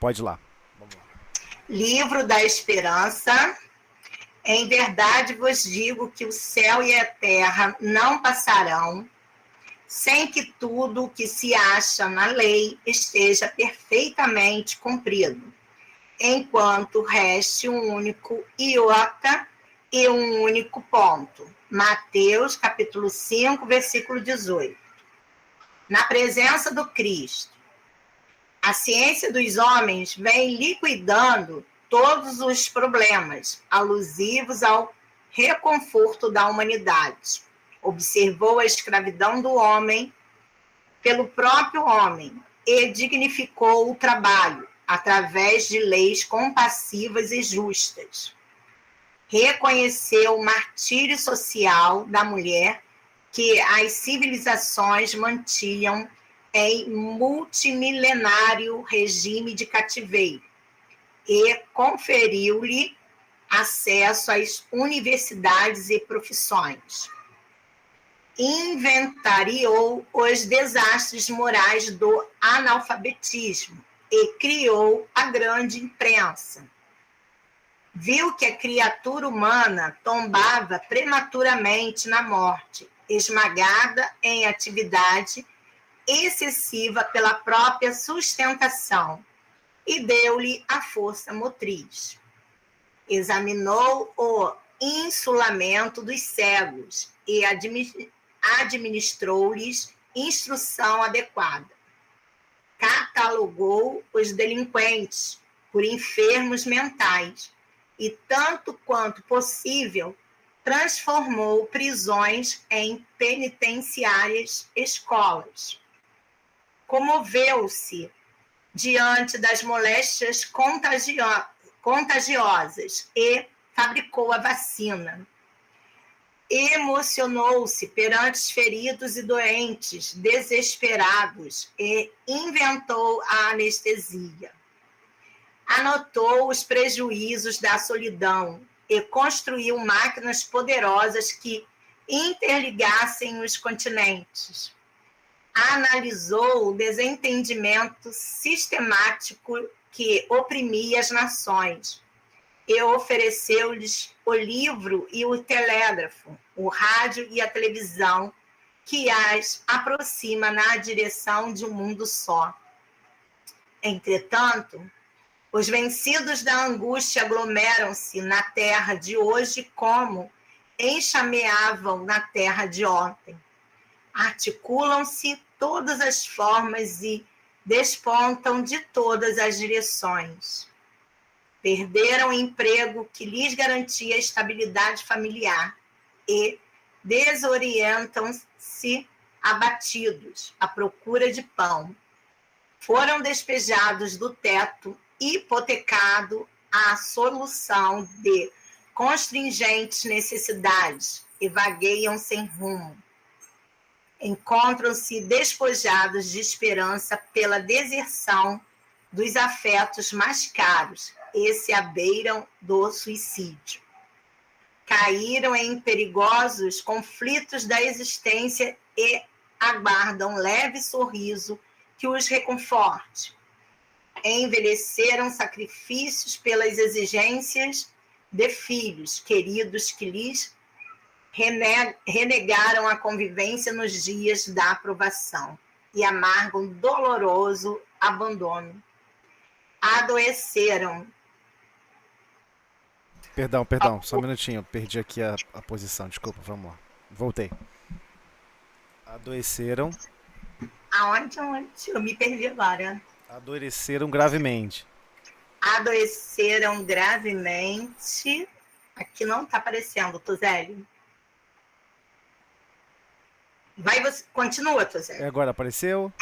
Pode ir lá. Livro da Esperança. Em verdade vos digo que o céu e a terra não passarão sem que tudo o que se acha na lei esteja perfeitamente cumprido, enquanto reste um único iota e um único ponto. Mateus, capítulo 5, versículo 18. Na presença do Cristo, a ciência dos homens vem liquidando todos os problemas alusivos ao reconforto da humanidade. Observou a escravidão do homem pelo próprio homem e dignificou o trabalho através de leis compassivas e justas. Reconheceu o martírio social da mulher que as civilizações mantinham em multimilenário regime de cativeiro e conferiu-lhe acesso às universidades e profissões. Inventariou os desastres morais do analfabetismo e criou a grande imprensa. Viu que a criatura humana tombava prematuramente na morte, esmagada em atividade excessiva pela própria sustentação, e deu-lhe a força motriz. Examinou o insulamento dos cegos e administrou-lhes instrução adequada. Catalogou os delinquentes por enfermos mentais e, tanto quanto possível, transformou prisões em penitenciárias escolas. Comoveu-se diante das moléstias contagiosas e fabricou a vacina. Emocionou-se perante os feridos e doentes, desesperados, e inventou a anestesia. Anotou os prejuízos da solidão e construiu máquinas poderosas que interligassem os continentes. Analisou o desentendimento sistemático que oprimia as nações e ofereceu-lhes o livro e o telégrafo, o rádio e a televisão, que as aproxima na direção de um mundo só. Entretanto, os vencidos da angústia aglomeram-se na terra de hoje como enxameavam na terra de ontem. Articulam-se todas as formas e despontam de todas as direções. Perderam o emprego que lhes garantia estabilidade familiar e desorientam-se abatidos à procura de pão. Foram despejados do teto, hipotecado à solução de constringentes necessidades e vagueiam sem rumo. Encontram-se despojados de esperança pela deserção dos afetos mais caros e se abeiram do suicídio. Caíram em perigosos conflitos da existência e aguardam leve sorriso que os reconforte. Envelheceram sacrifícios pelas exigências de filhos queridos que lhes renegaram a convivência nos dias da aprovação e amargam doloroso abandono. Adoeceram. Perdão, só um minutinho, perdi aqui a posição, desculpa, vamos lá. Voltei. Adoeceram. Aonde? Eu me perdi agora. Adoeceram gravemente. Adoeceram gravemente. Aqui não está aparecendo, Tuzélio. Você continua, Tuzélio. Agora apareceu?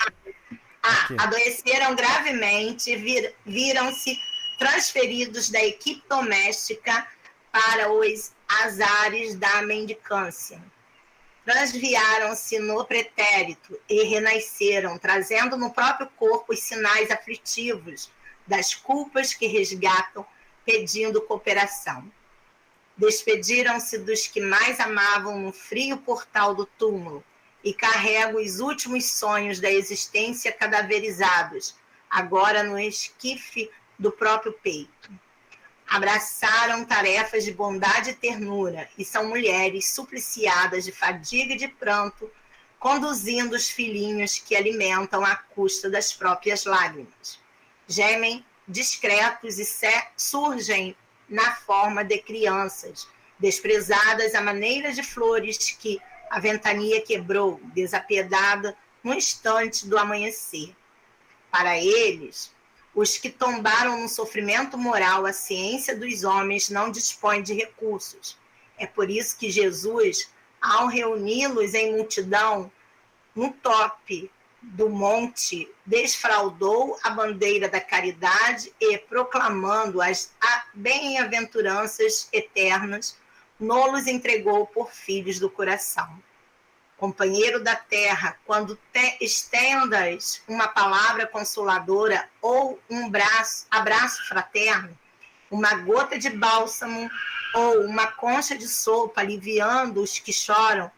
Adoeceram gravemente, viram-se transferidos da equipe doméstica para os azares da mendicância. Transviaram-se no pretérito e renasceram, trazendo no próprio corpo os sinais aflitivos das culpas que resgatam, pedindo cooperação. Despediram-se dos que mais amavam no frio portal do túmulo e carregam os últimos sonhos da existência cadaverizados, agora no esquife do próprio peito. Abraçaram tarefas de bondade e ternura, e são mulheres supliciadas de fadiga e de pranto, conduzindo os filhinhos que alimentam à custa das próprias lágrimas. Gemem discretos e surgem na forma de crianças, desprezadas à maneira de flores que a ventania quebrou, desapiedada no instante do amanhecer. Para eles, os que tombaram no sofrimento moral, a ciência dos homens não dispõe de recursos. É por isso que Jesus, ao reuni-los em multidão, no tope do monte, desfraldou a bandeira da caridade e, proclamando as bem-aventuranças eternas, nos entregou por filhos do coração. Companheiro da terra, quando estendas uma palavra consoladora ou um abraço fraterno, uma gota de bálsamo ou uma concha de sopa aliviando os que choram,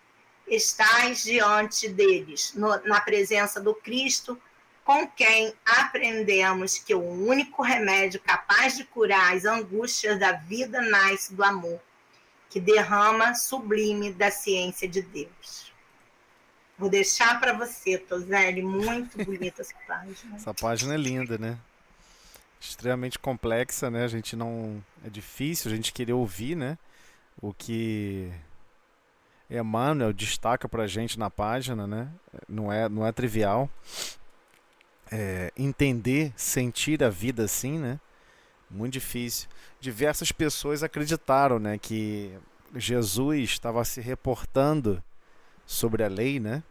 estás diante deles, na presença do Cristo, com quem aprendemos que o único remédio capaz de curar as angústias da vida nasce do amor, que derrama sublime da ciência de Deus. Vou deixar para você, Tozelli, muito bonita essa página. Essa página é linda, né? Extremamente complexa, né? A gente não... É difícil a gente querer ouvir, né? O que Emmanuel destaca pra gente na página, né? Não é trivial. Entender, sentir a vida assim, né? Muito difícil. Diversas pessoas acreditaram, né? Que Jesus estava se reportando sobre a lei, né?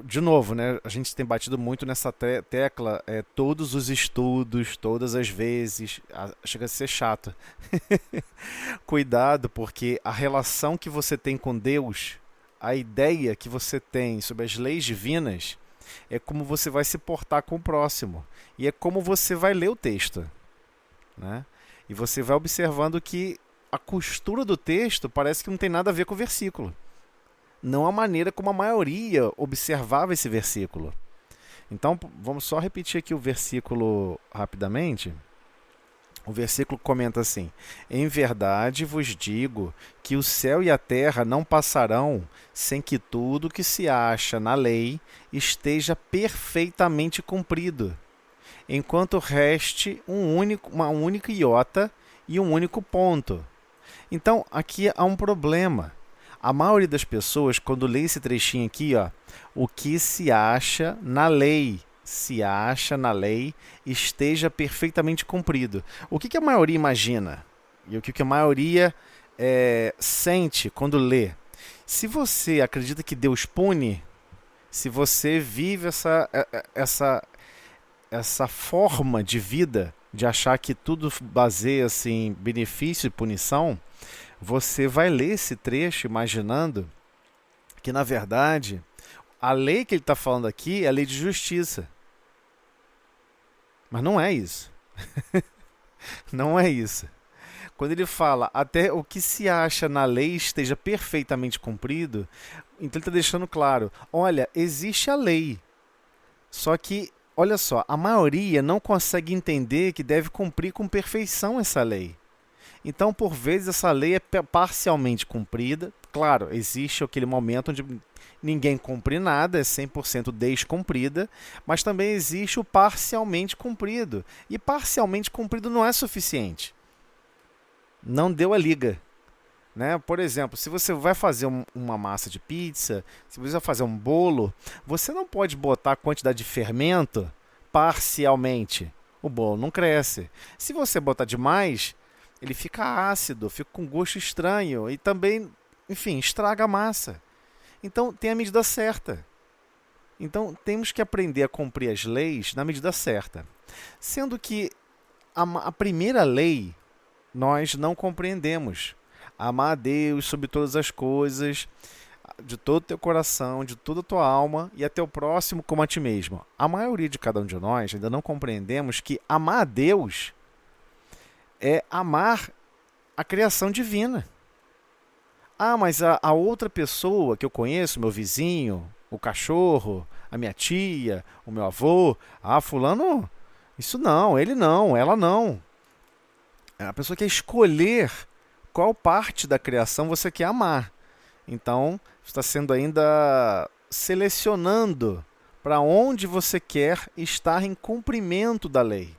De novo, né? A gente tem batido muito nessa tecla, todos os estudos, todas as vezes, chega a ser chato. Cuidado, porque a relação que você tem com Deus, a ideia que você tem sobre as leis divinas, é como você vai se portar com o próximo. E é como você vai ler o texto, né? E você vai observando que a costura do texto parece que não tem nada a ver com o versículo. Não a maneira como a maioria observava esse versículo. Então, vamos só repetir aqui o versículo rapidamente. O versículo comenta assim: em verdade vos digo que o céu e a terra não passarão sem que tudo que se acha na lei esteja perfeitamente cumprido, enquanto reste uma única iota e um único ponto. Então, aqui há um problema. A maioria das pessoas, quando lê esse trechinho aqui, ó, o que se acha na lei, esteja perfeitamente cumprido. O que a maioria imagina? E o que a maioria sente quando lê? Se você acredita que Deus pune, se você vive essa forma de vida, de achar que tudo baseia-se em benefício e punição, você vai ler esse trecho imaginando que, na verdade, a lei que ele está falando aqui é a lei de justiça. Mas não é isso. Não é isso. Quando ele fala até o que se acha na lei esteja perfeitamente cumprido, então ele está deixando claro, olha, existe a lei. Só que, olha só, a maioria não consegue entender que deve cumprir com perfeição essa lei. Então, por vezes, essa lei é parcialmente cumprida. Claro, existe aquele momento onde ninguém cumpre nada, é 100% descumprida, mas também existe o parcialmente cumprido. E parcialmente cumprido não é suficiente. Não deu a liga, né? Por exemplo, se você vai fazer uma massa de pizza, se você vai fazer um bolo, você não pode botar a quantidade de fermento parcialmente. O bolo não cresce. Se você botar demais, ele fica ácido, fica com gosto estranho e também, enfim, estraga a massa. Então, tem a medida certa. Então, temos que aprender a cumprir as leis na medida certa. Sendo que a primeira lei nós não compreendemos. Amar a Deus sobre todas as coisas, de todo o teu coração, de toda a tua alma e a teu próximo como a ti mesmo. A maioria de cada um de nós ainda não compreendemos que amar a Deus é amar a criação divina. Ah, mas a outra pessoa que eu conheço, meu vizinho, o cachorro, a minha tia, o meu avô. Ah, fulano, isso não, ele não, ela não. A pessoa quer escolher qual parte da criação você quer amar. Então, você está sendo ainda selecionando para onde você quer estar em cumprimento da lei.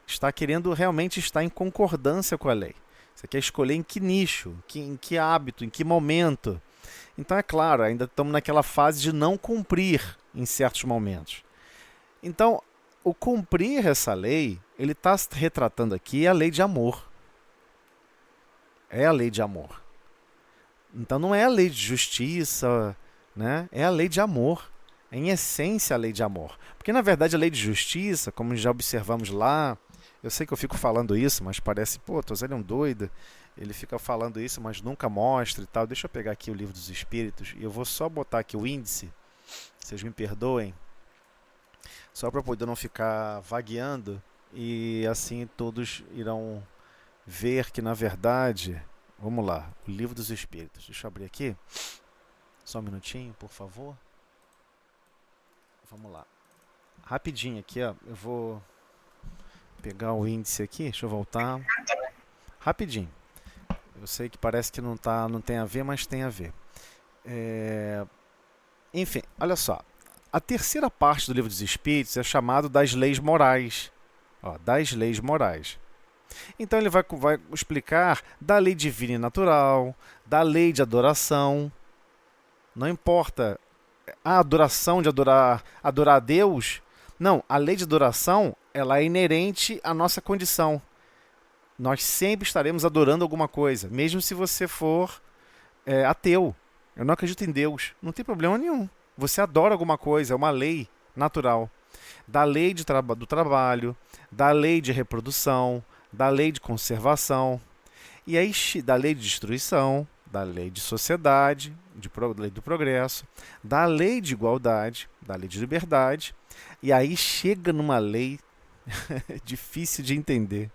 Está querendo realmente estar em concordância com a lei. Você quer escolher em que nicho, em que hábito, em que momento. Então, é claro, ainda estamos naquela fase de não cumprir em certos momentos. Então, o cumprir essa lei, ele está retratando aqui a lei de amor. É a lei de amor. Então, não é a lei de justiça, né? É a lei de amor. É, em essência, a lei de amor. Porque, na verdade, a lei de justiça, como já observamos lá, eu sei que eu fico falando isso, mas parece, pô, Tozelli é um doido. Ele fica falando isso, mas nunca mostra e tal. Deixa eu pegar aqui o Livro dos Espíritos e eu vou só botar aqui o índice. Vocês me perdoem. Só para poder não ficar vagueando e assim todos irão ver que, na verdade... Vamos lá, o Livro dos Espíritos. Deixa eu abrir aqui. Só um minutinho, por favor. Vamos lá. Rapidinho aqui, ó. Eu vou pegar o índice aqui. Deixa eu voltar. Rapidinho. Eu sei que parece que não tem a ver, mas tem a ver. Enfim, olha só. A terceira parte do Livro dos Espíritos é chamado das leis morais. Ó, das leis morais. Então ele vai explicar da lei divina e natural, da lei de adoração. Não importa a adoração de adorar a Deus. Não, a lei de adoração ela é inerente à nossa condição. Nós sempre estaremos adorando alguma coisa, mesmo se você for ateu. Eu não acredito em Deus. Não tem problema nenhum. Você adora alguma coisa, é uma lei natural. Da lei do trabalho, da lei de reprodução, da lei de conservação, e aí da lei de destruição, da lei de sociedade, da lei do progresso, da lei de igualdade, da lei de liberdade, e aí chega numa lei difícil de entender.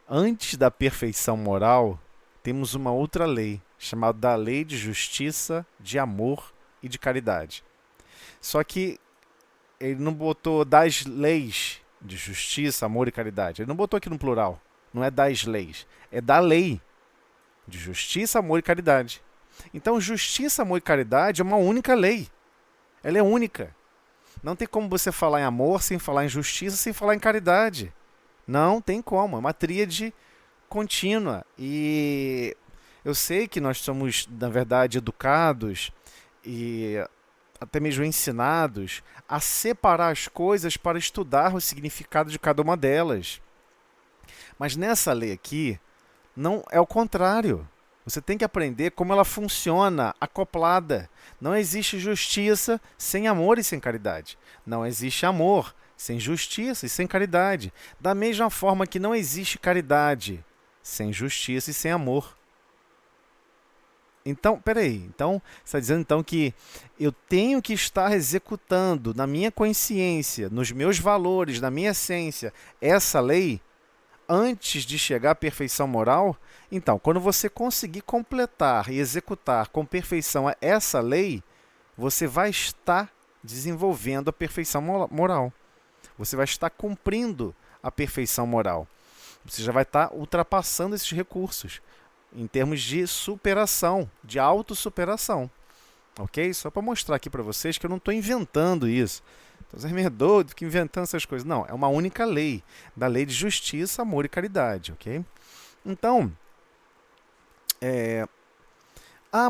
Antes da perfeição moral, temos uma outra lei, chamada da lei de justiça, de amor e de caridade. Só que ele não botou das leis de justiça, amor e caridade. Ele não botou aqui no plural. Não é das leis. É da lei de justiça, amor e caridade. Então, justiça, amor e caridade é uma única lei. Ela é única. Não tem como você falar em amor sem falar em justiça, sem falar em caridade. Não tem como. É uma tríade contínua. E eu sei que nós somos, na verdade, educados e até mesmo ensinados a separar as coisas para estudar o significado de cada uma delas. Mas nessa lei aqui, não é o contrário. Você tem que aprender como ela funciona, acoplada. Não existe justiça sem amor e sem caridade. Não existe amor sem justiça e sem caridade. Da mesma forma que não existe caridade sem justiça e sem amor. Então, peraí, então, você está dizendo então que eu tenho que estar executando na minha consciência, nos meus valores, na minha essência, essa lei antes de chegar à perfeição moral? Então, quando você conseguir completar e executar com perfeição essa lei, você vai estar desenvolvendo a perfeição moral. Você vai estar cumprindo a perfeição moral. Você já vai estar ultrapassando esses recursos em termos de superação, de autossuperação. Ok? Só para mostrar aqui para vocês que eu não estou inventando isso. Então, você é meio doido, fica inventando essas coisas. Não, é uma única lei. Da lei de justiça, amor e caridade. Ok? Então,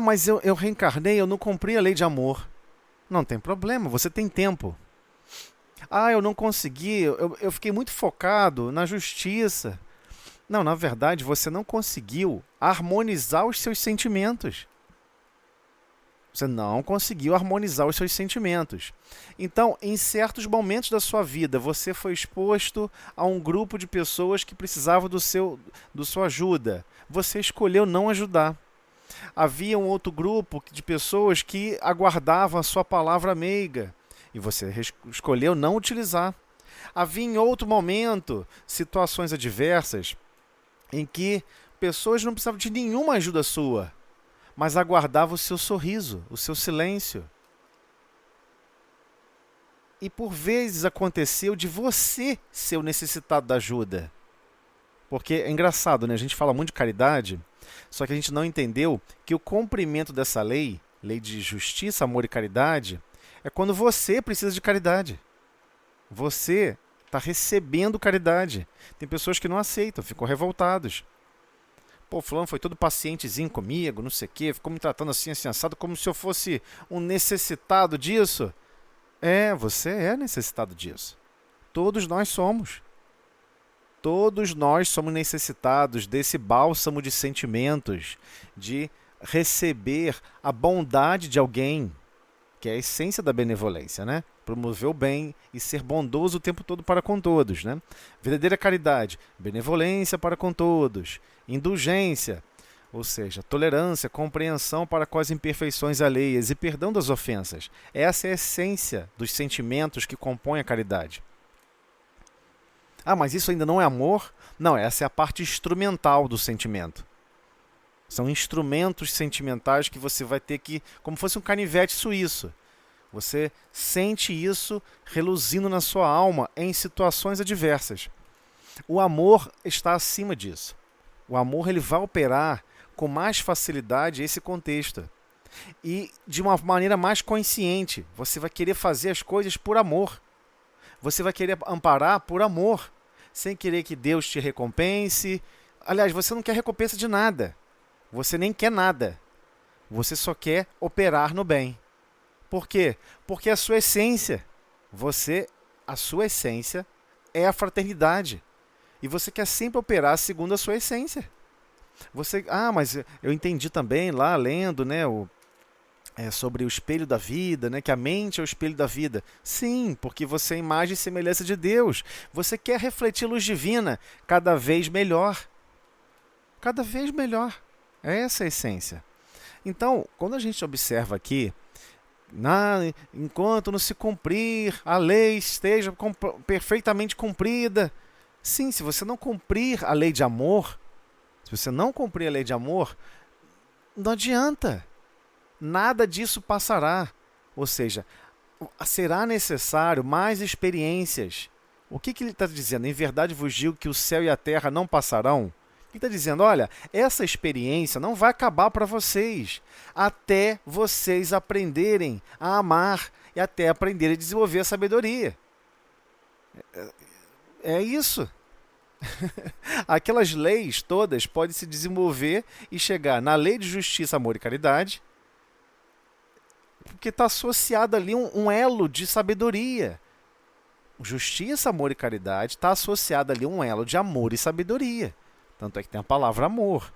mas eu reencarnei, eu não cumpri a lei de amor. Não tem problema, você tem tempo. Eu não consegui, eu fiquei muito focado na justiça. Não, na verdade, você não conseguiu harmonizar os seus sentimentos. Você não conseguiu harmonizar os seus sentimentos. Então, em certos momentos da sua vida, você foi exposto a um grupo de pessoas que precisavam da sua ajuda. Você escolheu não ajudar. Havia um outro grupo de pessoas que aguardavam a sua palavra meiga. E você escolheu não utilizar. Havia em outro momento situações adversas em que pessoas não precisavam de nenhuma ajuda sua, mas aguardavam o seu sorriso, o seu silêncio. E por vezes aconteceu de você ser o necessitado da ajuda. Porque é engraçado, né? A gente fala muito de caridade, só que a gente não entendeu que o cumprimento dessa lei, lei de justiça, amor e caridade, é quando você precisa de caridade. Você está recebendo caridade. Tem pessoas que não aceitam, ficam revoltados. Pô, fulano foi todo pacientezinho comigo, não sei o quê, ficou me tratando assim, assim, assado, como se eu fosse um necessitado disso. Você é necessitado disso. Todos nós somos. Todos nós somos necessitados desse bálsamo de sentimentos, de receber a bondade de alguém, que é a essência da benevolência, né? Promover o bem e ser bondoso o tempo todo para com todos, né? Verdadeira caridade, benevolência para com todos, indulgência, ou seja, tolerância, compreensão para com as imperfeições alheias e perdão das ofensas. Essa é a essência dos sentimentos que compõem a caridade. Ah, mas isso ainda não é amor? Não, essa é a parte instrumental do sentimento. São instrumentos sentimentais que você vai ter que, como fosse um canivete suíço. Você sente isso reluzindo na sua alma em situações adversas. O amor está acima disso. O amor ele vai operar com mais facilidade esse contexto. E de uma maneira mais consciente. Você vai querer fazer as coisas por amor. Você vai querer amparar por amor, sem querer que Deus te recompense. Aliás, você não quer recompensa de nada. Você nem quer nada. Você só quer operar no bem. Por quê? Porque a sua essência, a sua essência é a fraternidade. E você quer sempre operar segundo a sua essência. Mas eu entendi também lá, lendo, né, sobre o espelho da vida, né, que a mente é o espelho da vida. Sim, porque você é a imagem e semelhança de Deus. Você quer refletir luz divina cada vez melhor. Cada vez melhor. É essa a essência. Então, quando a gente observa aqui, enquanto não se cumprir, a lei esteja perfeitamente cumprida. Sim, se você não cumprir a lei de amor, não adianta. Nada disso passará. Ou seja, será necessário mais experiências. O que ele está dizendo? Em verdade vos digo que o céu e a terra não passarão. Ele está dizendo, olha, essa experiência não vai acabar para vocês até vocês aprenderem a amar e até aprenderem a desenvolver a sabedoria. É isso. Aquelas leis todas podem se desenvolver e chegar na lei de justiça, amor e caridade, porque está associado ali um elo de sabedoria. Justiça, amor e caridade está associado ali um elo de amor e sabedoria. Tanto é que tem a palavra amor.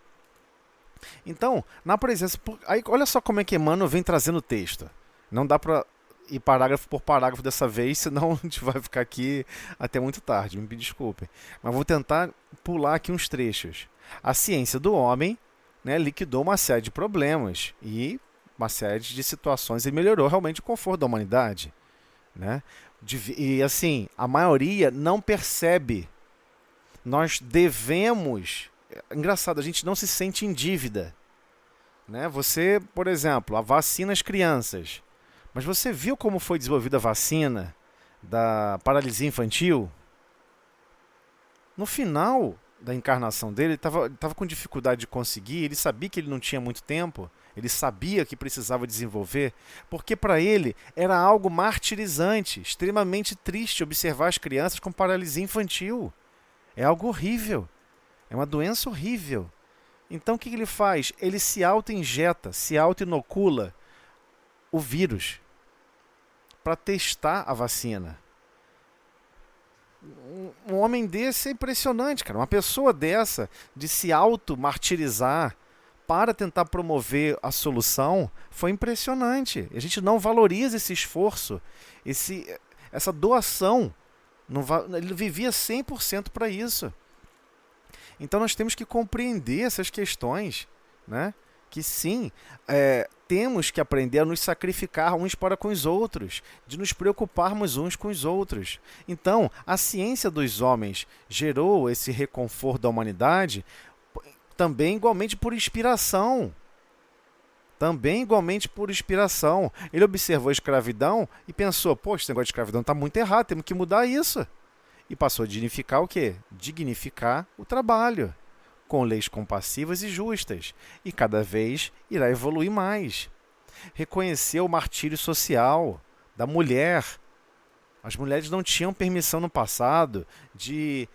Então, na presença... Aí, olha só como é que Emmanuel vem trazendo o texto. Não dá para ir parágrafo por parágrafo dessa vez, senão a gente vai ficar aqui até muito tarde. Me desculpem. Mas vou tentar pular aqui uns trechos. A ciência do homem, né, liquidou uma série de problemas e uma série de situações e melhorou realmente o conforto da humanidade. Né? E assim, a maioria não percebe. Nós devemos... Engraçado, a gente não se sente em dívida. Né? Você, por exemplo, vacina as crianças. Mas você viu como foi desenvolvida a vacina da paralisia infantil? No final da encarnação dele, ele estava com dificuldade de conseguir, ele sabia que ele não tinha muito tempo, ele sabia que precisava desenvolver, porque para ele era algo martirizante, extremamente triste observar as crianças com paralisia infantil. É algo horrível. É uma doença horrível. Então o que ele faz? Ele se auto-injeta, se auto-inocula o vírus para testar a vacina. Um homem desse é impressionante, cara. Uma pessoa dessa, de se auto-martirizar para tentar promover a solução, foi impressionante. A gente não valoriza esse esforço, essa doação. Ele vivia 100% para isso. Então nós temos que compreender essas questões, né? Que sim, temos que aprender a nos sacrificar uns para com os outros, de nos preocuparmos uns com os outros. Então, a ciência dos homens gerou esse reconforto da humanidade também igualmente por inspiração. também igualmente por inspiração. Ele observou a escravidão e pensou, pô, esse negócio de escravidão está muito errado, temos que mudar isso. E passou a dignificar o quê? Dignificar o trabalho, com leis compassivas e justas, e cada vez irá evoluir mais. Reconheceu o martírio social da mulher. As mulheres não tinham permissão no passado de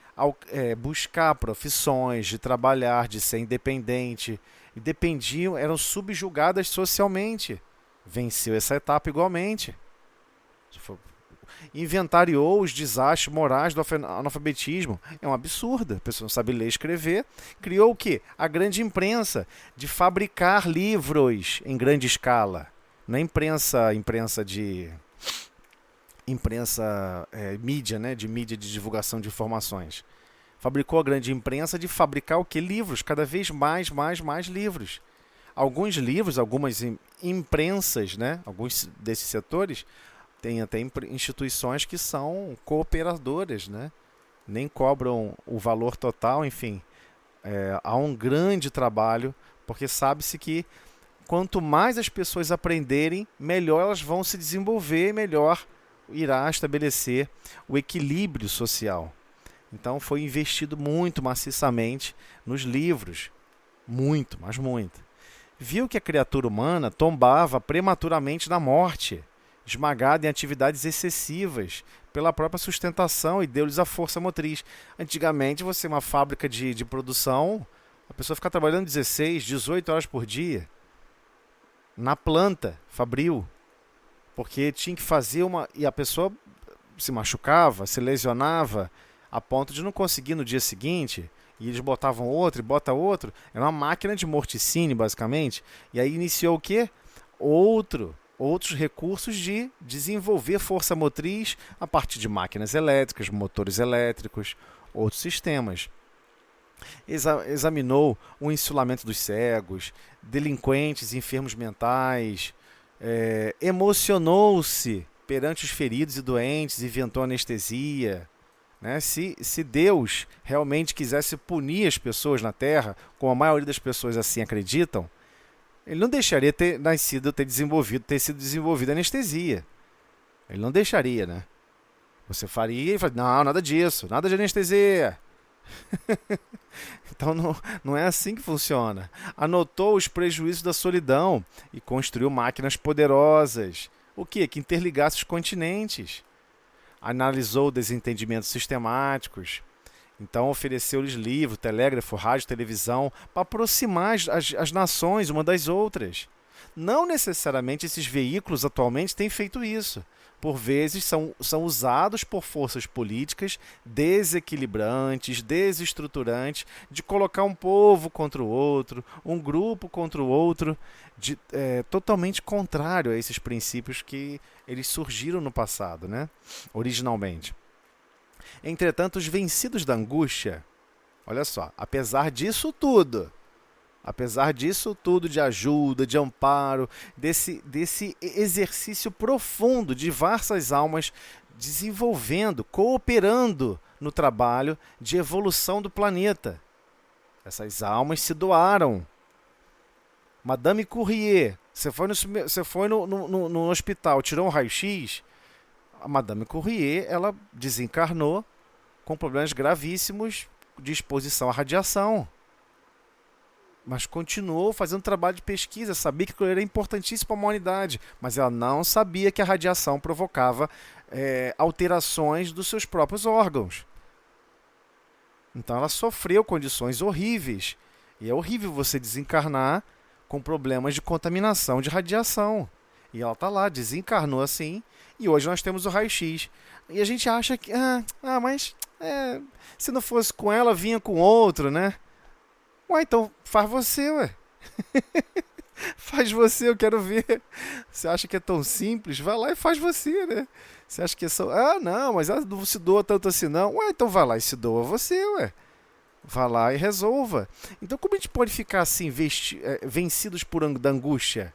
buscar profissões, de trabalhar, de ser independente. E dependiam, eram subjugadas socialmente. Venceu essa etapa igualmente. Inventariou os desastres morais do analfabetismo. É um absurdo. A pessoa não sabe ler e escrever. Criou o quê? A grande imprensa, de fabricar livros em grande escala. Não é imprensa mídia, né? De mídia de divulgação de informações. Fabricou a grande imprensa de fabricar o quê? Livros, cada vez mais livros. Alguns livros, algumas imprensas, né? Alguns desses setores tem até instituições que são cooperadoras, né? Nem cobram o valor total, enfim. Há um grande trabalho, porque sabe-se que quanto mais as pessoas aprenderem, melhor elas vão se desenvolver, melhor irá estabelecer o equilíbrio social. Então foi investido muito maciçamente nos livros. Muito, mas muito. Viu que a criatura humana tombava prematuramente na morte, esmagada em atividades excessivas pela própria sustentação, e deu-lhes a força motriz. Antigamente, você uma fábrica de produção, a pessoa ficava trabalhando 16, 18 horas por dia na planta, fabril, porque tinha que fazer e a pessoa se machucava, se lesionava, a ponto de não conseguir no dia seguinte, e eles botavam outro e bota outro. Era uma máquina de morticínio, basicamente. E aí iniciou o quê? Outros recursos de desenvolver força motriz a partir de máquinas elétricas, motores elétricos, outros sistemas. Examinou o insulamento dos cegos, delinquentes, enfermos mentais, emocionou-se perante os feridos e doentes, inventou anestesia. Né? Se Deus realmente quisesse punir as pessoas na Terra, como a maioria das pessoas assim acreditam, ele não deixaria ter sido desenvolvida anestesia. Ele não deixaria, né? Você faria e falaria, não, nada disso, nada de anestesia. Então não é assim que funciona. Anotou os prejuízos da solidão e construiu máquinas poderosas. O quê? Que interligasse os continentes. Analisou desentendimentos sistemáticos. Então ofereceu-lhes livro, telégrafo, rádio, televisão, para aproximar as nações uma das outras. Não necessariamente esses veículos atualmente têm feito isso. Por vezes são usados por forças políticas desequilibrantes, desestruturantes, de colocar um povo contra o outro, um grupo contra o outro, totalmente contrário a esses princípios que eles surgiram no passado, né? Originalmente. Entretanto, os vencidos da angústia, olha só, apesar disso tudo de ajuda, de amparo, desse exercício profundo de diversas almas desenvolvendo, cooperando no trabalho de evolução do planeta. Essas almas se doaram. Madame Curie, você foi no hospital, tirou um raio-x, a Madame Curie, ela desencarnou com problemas gravíssimos de exposição à radiação. Mas continuou fazendo trabalho de pesquisa, sabia que aquilo era importantíssimo para a humanidade, mas ela não sabia que a radiação provocava alterações dos seus próprios órgãos. Então ela sofreu condições horríveis. E é horrível você desencarnar com problemas de contaminação de radiação. E ela está lá, desencarnou assim, e hoje nós temos o raio-x. E a gente acha que, mas se não fosse com ela, vinha com outro, né? Ué, então faz você, ué. Faz você, eu quero ver. Você acha que é tão simples? Vai lá e faz você, né? Você acha que é só... não, mas ela não se doa tanto assim, não. Ué, então vai lá e se doa você, ué. Vai lá e resolva. Então como a gente pode ficar assim, vencidos da angústia?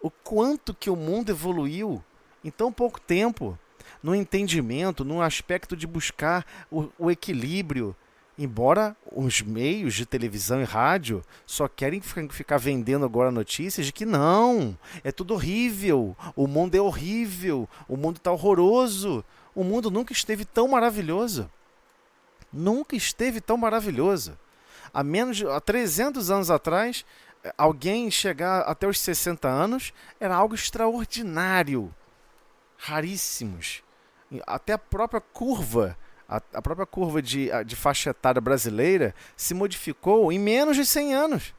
O quanto que o mundo evoluiu em tão pouco tempo, no entendimento, no aspecto de buscar o equilíbrio, Embora os meios de televisão e rádio só querem ficar vendendo agora notícias de que não, é tudo horrível, o mundo é horrível, o mundo está horroroso. O mundo nunca esteve tão maravilhoso. Nunca esteve tão maravilhoso. Há 300 anos atrás, alguém chegar até os 60 anos era algo extraordinário, raríssimos. Até a própria curva de faixa etária brasileira se modificou em menos de 100 anos.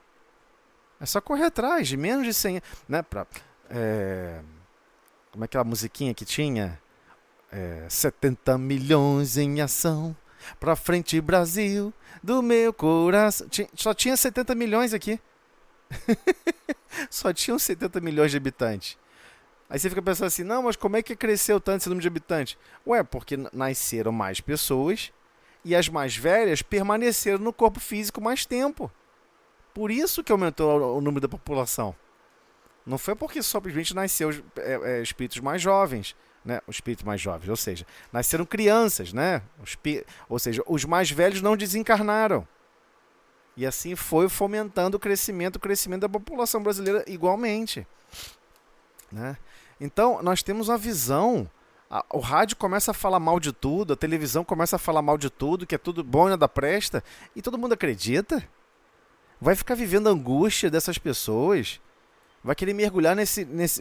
É só correr atrás de menos de 100 anos. Né? Como é aquela musiquinha que tinha? 70 milhões em ação. Pra frente, Brasil, do meu coração. Só tinha 70 milhões aqui. Só tinham 70 milhões de habitantes. Aí você fica pensando assim, não, mas como é que cresceu tanto esse número de habitantes? Ué, porque nasceram mais pessoas e as mais velhas permaneceram no corpo físico mais tempo. Por isso que aumentou o número da população. Não foi porque simplesmente nasceu espíritos mais jovens, né? Os espíritos mais jovens, ou seja, nasceram crianças, né? Ou seja, os mais velhos não desencarnaram. E assim foi fomentando o crescimento da população brasileira igualmente. Né? Então, nós temos uma visão. O rádio começa a falar mal de tudo, a televisão começa a falar mal de tudo, que é tudo bom e nada presta, e todo mundo acredita? Vai ficar vivendo a angústia dessas pessoas? Vai querer mergulhar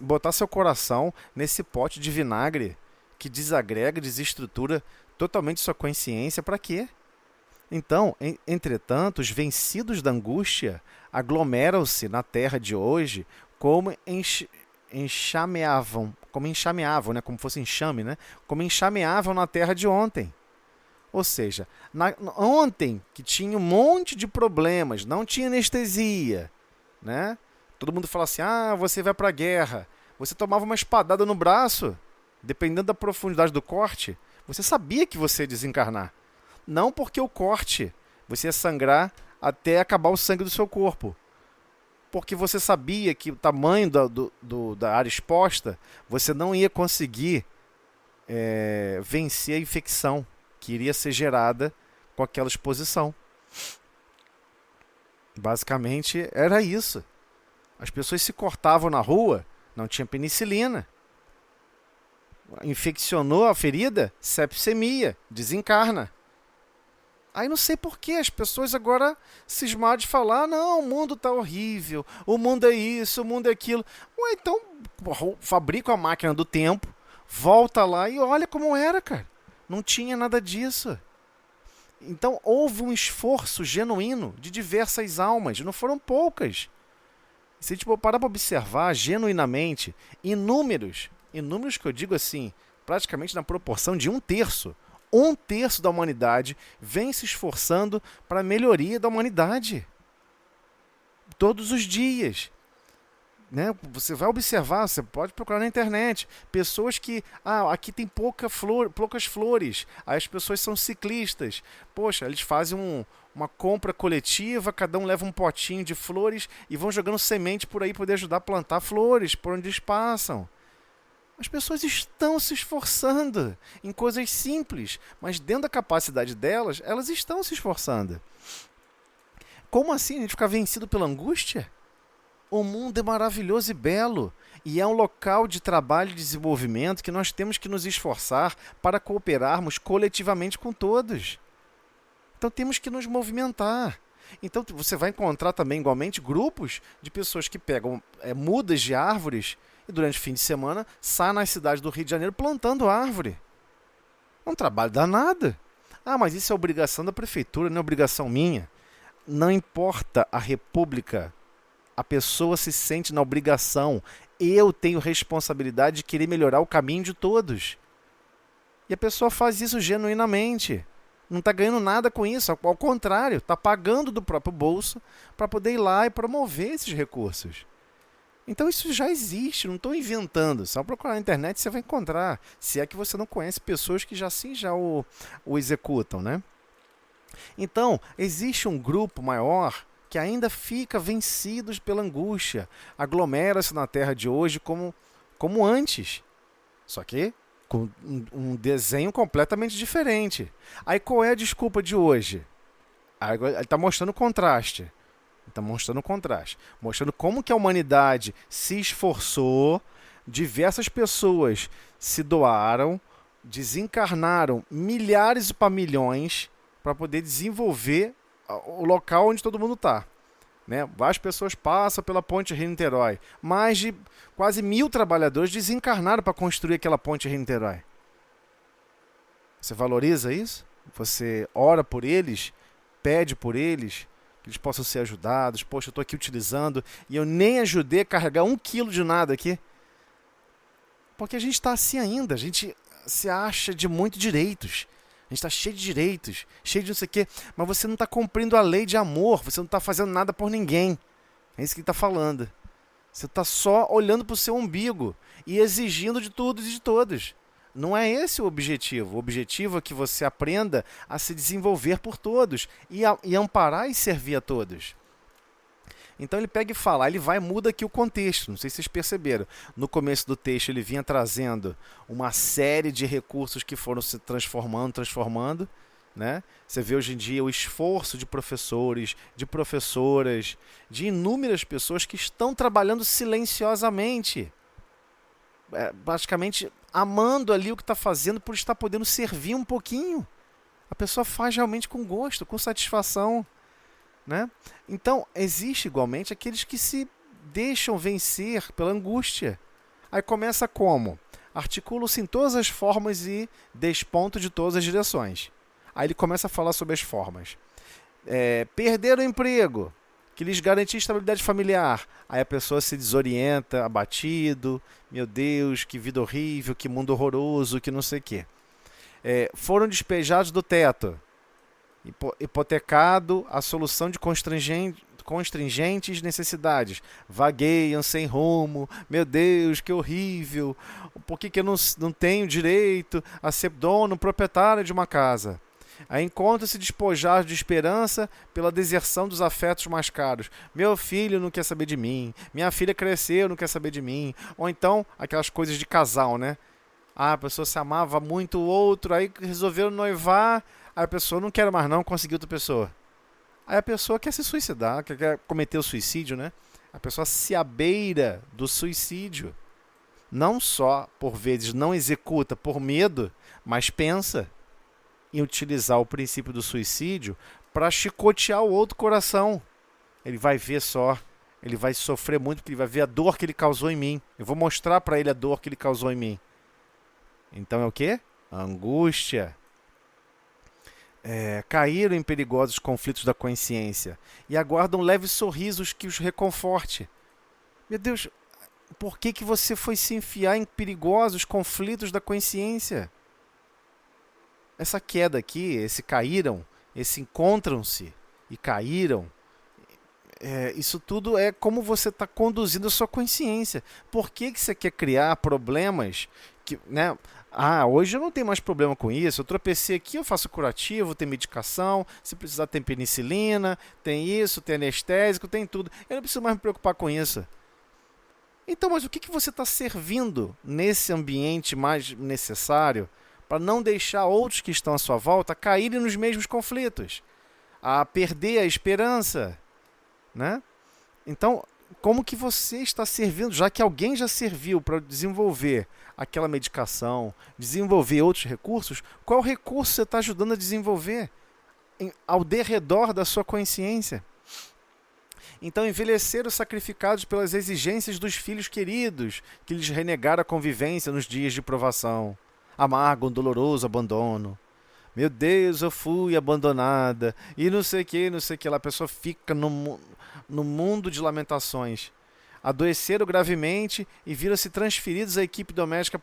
botar seu coração nesse pote de vinagre que desagrega, desestrutura totalmente sua consciência? Para quê? Então, entretanto, os vencidos da angústia aglomeram-se na terra de hoje como enxameavam, né? Como fosse enxame, né? Como enxameavam na terra de ontem. Ou seja, ontem que tinha um monte de problemas, não tinha anestesia, né? Todo mundo fala assim, você vai para a guerra, você tomava uma espadada no braço, dependendo da profundidade do corte, você sabia que você ia desencarnar. Não porque o corte, você ia sangrar até acabar o sangue do seu corpo. Porque você sabia que o tamanho da área exposta, você não ia conseguir vencer a infecção que iria ser gerada com aquela exposição. Basicamente era isso. As pessoas se cortavam na rua, não tinha penicilina. Infeccionou a ferida, sepsemia, desencarna. Aí não sei por que as pessoas agora cismaram de falar, não, o mundo tá horrível, o mundo é isso, o mundo é aquilo. Ué, então fabrica a máquina do tempo, volta lá e olha como era, cara. Não tinha nada disso. Então houve um esforço genuíno de diversas almas, não foram poucas. Se a gente parar para observar genuinamente, inúmeros que eu digo assim, praticamente na proporção de 1/3. 1/3 da humanidade vem se esforçando para a melhoria da humanidade. Todos os dias. Né? Você vai observar, você pode procurar na internet, pessoas que, aqui tem poucas flores, aí as pessoas são ciclistas, poxa, eles fazem uma compra coletiva, cada um leva um potinho de flores e vão jogando semente por aí para poder ajudar a plantar flores por onde eles passam. As pessoas estão se esforçando em coisas simples, mas dentro da capacidade delas, elas estão se esforçando. Como assim a gente ficar vencido pela angústia? O mundo é maravilhoso e belo, e é um local de trabalho e desenvolvimento que nós temos que nos esforçar para cooperarmos coletivamente com todos. Então temos que nos movimentar. Então você vai encontrar também, igualmente, grupos de pessoas que pegam mudas de árvores e durante o fim de semana saem nas cidades do Rio de Janeiro plantando árvore. É um trabalho danado. Mas isso é obrigação da prefeitura, não é obrigação minha. Não importa a república. A pessoa se sente na obrigação. Eu tenho responsabilidade de querer melhorar o caminho de todos. E a pessoa faz isso genuinamente. Não está ganhando nada com isso. Ao contrário, está pagando do próprio bolso para poder ir lá e promover esses recursos. Então isso já existe, não estou inventando. Só procurar na internet você vai encontrar. Se é que você não conhece pessoas que já o executam, né? Então, existe um grupo maior que ainda fica vencidos pela angústia, aglomera-se na terra de hoje como antes, só que com um desenho completamente diferente. Aí qual é a desculpa de hoje? Agora, ele está mostrando o contraste. Está mostrando o contraste. Mostrando como que a humanidade se esforçou, diversas pessoas se doaram, desencarnaram milhares para milhões para poder desenvolver o local onde todo mundo está. Né? Várias pessoas passam pela ponte Rio-Niterói. Mais de quase 1.000 trabalhadores desencarnaram para construir aquela ponte Rio-Niterói. Você valoriza isso? Você ora por eles? Pede por eles? Que eles possam ser ajudados? Poxa, eu estou aqui utilizando e eu nem ajudei a carregar 1 quilo de nada aqui. Porque a gente está assim ainda. A gente se acha de muitos direitos. A gente está cheio de direitos, cheio de não sei o quê, mas você não está cumprindo a lei de amor, você não está fazendo nada por ninguém. É isso que ele está falando. Você está só olhando para o seu umbigo e exigindo de todos e de todos. Não é esse o objetivo. O objetivo é que você aprenda a se desenvolver por todos e amparar e servir a todos. Então ele pega e fala, ele vai e muda aqui o contexto, não sei se vocês perceberam. No começo do texto ele vinha trazendo uma série de recursos que foram se transformando, né? Você vê hoje em dia o esforço de professores, de professoras, de inúmeras pessoas que estão trabalhando silenciosamente, praticamente amando ali o que está fazendo por estar podendo servir um pouquinho. A pessoa faz realmente com gosto, com satisfação. Né? Então, existe igualmente aqueles que se deixam vencer pela angústia. Aí começa como? Articula-se em todas as formas e desponto de todas as direções. Aí ele começa a falar sobre as formas. Perder o emprego, que lhes garantia estabilidade familiar. Aí a pessoa se desorienta, abatido. Meu Deus, que vida horrível, que mundo horroroso, que não sei o quê. Foram despejados do teto. Hipotecado a solução de constringentes necessidades. Vagueiam sem rumo. Meu Deus, que horrível. Por que eu não tenho direito a ser dono, proprietário de uma casa? Aí encontra-se despojados de esperança pela deserção dos afetos mais caros. Meu filho não quer saber de mim. Minha filha cresceu, não quer saber de mim. Ou então, aquelas coisas de casal, né? A pessoa se amava muito o outro, aí resolveram noivar. Aí a pessoa não quer mais não, conseguiu outra pessoa. Aí a pessoa quer se suicidar, quer cometer o suicídio, né? A pessoa se abeira do suicídio. Não só, por vezes, não executa por medo, mas pensa em utilizar o princípio do suicídio para chicotear o outro coração. Ele vai ver só, ele vai sofrer muito, porque ele vai ver a dor que ele causou em mim. Eu vou mostrar para ele a dor que ele causou em mim. Então é o quê? Angústia. Caíram em perigosos conflitos da consciência e aguardam leves sorrisos que os reconforte. Meu Deus, por que você foi se enfiar em perigosos conflitos da consciência? Essa queda aqui, esse caíram, esse encontram-se e caíram, isso tudo é como você está conduzindo a sua consciência. Por que você quer criar problemas que, né? Hoje eu não tenho mais problema com isso. Eu tropecei aqui, eu faço curativo, tem medicação. Se precisar, tem penicilina, tem isso, tem anestésico, tem tudo. Eu não preciso mais me preocupar com isso. Então, mas o que você está servindo nesse ambiente mais necessário para não deixar outros que estão à sua volta caírem nos mesmos conflitos? A perder a esperança, né? Então, como que você está servindo, já que alguém já serviu para desenvolver aquela medicação, desenvolver outros recursos, qual recurso você está ajudando a desenvolver ao derredor da sua consciência? Então, envelheceram sacrificados pelas exigências dos filhos queridos, que lhes renegaram a convivência nos dias de provação. Amargo, doloroso abandono. Meu Deus, eu fui abandonada. E não sei o que lá. A pessoa fica no mundo de lamentações. Adoeceram gravemente e viram-se transferidos à equipe doméstica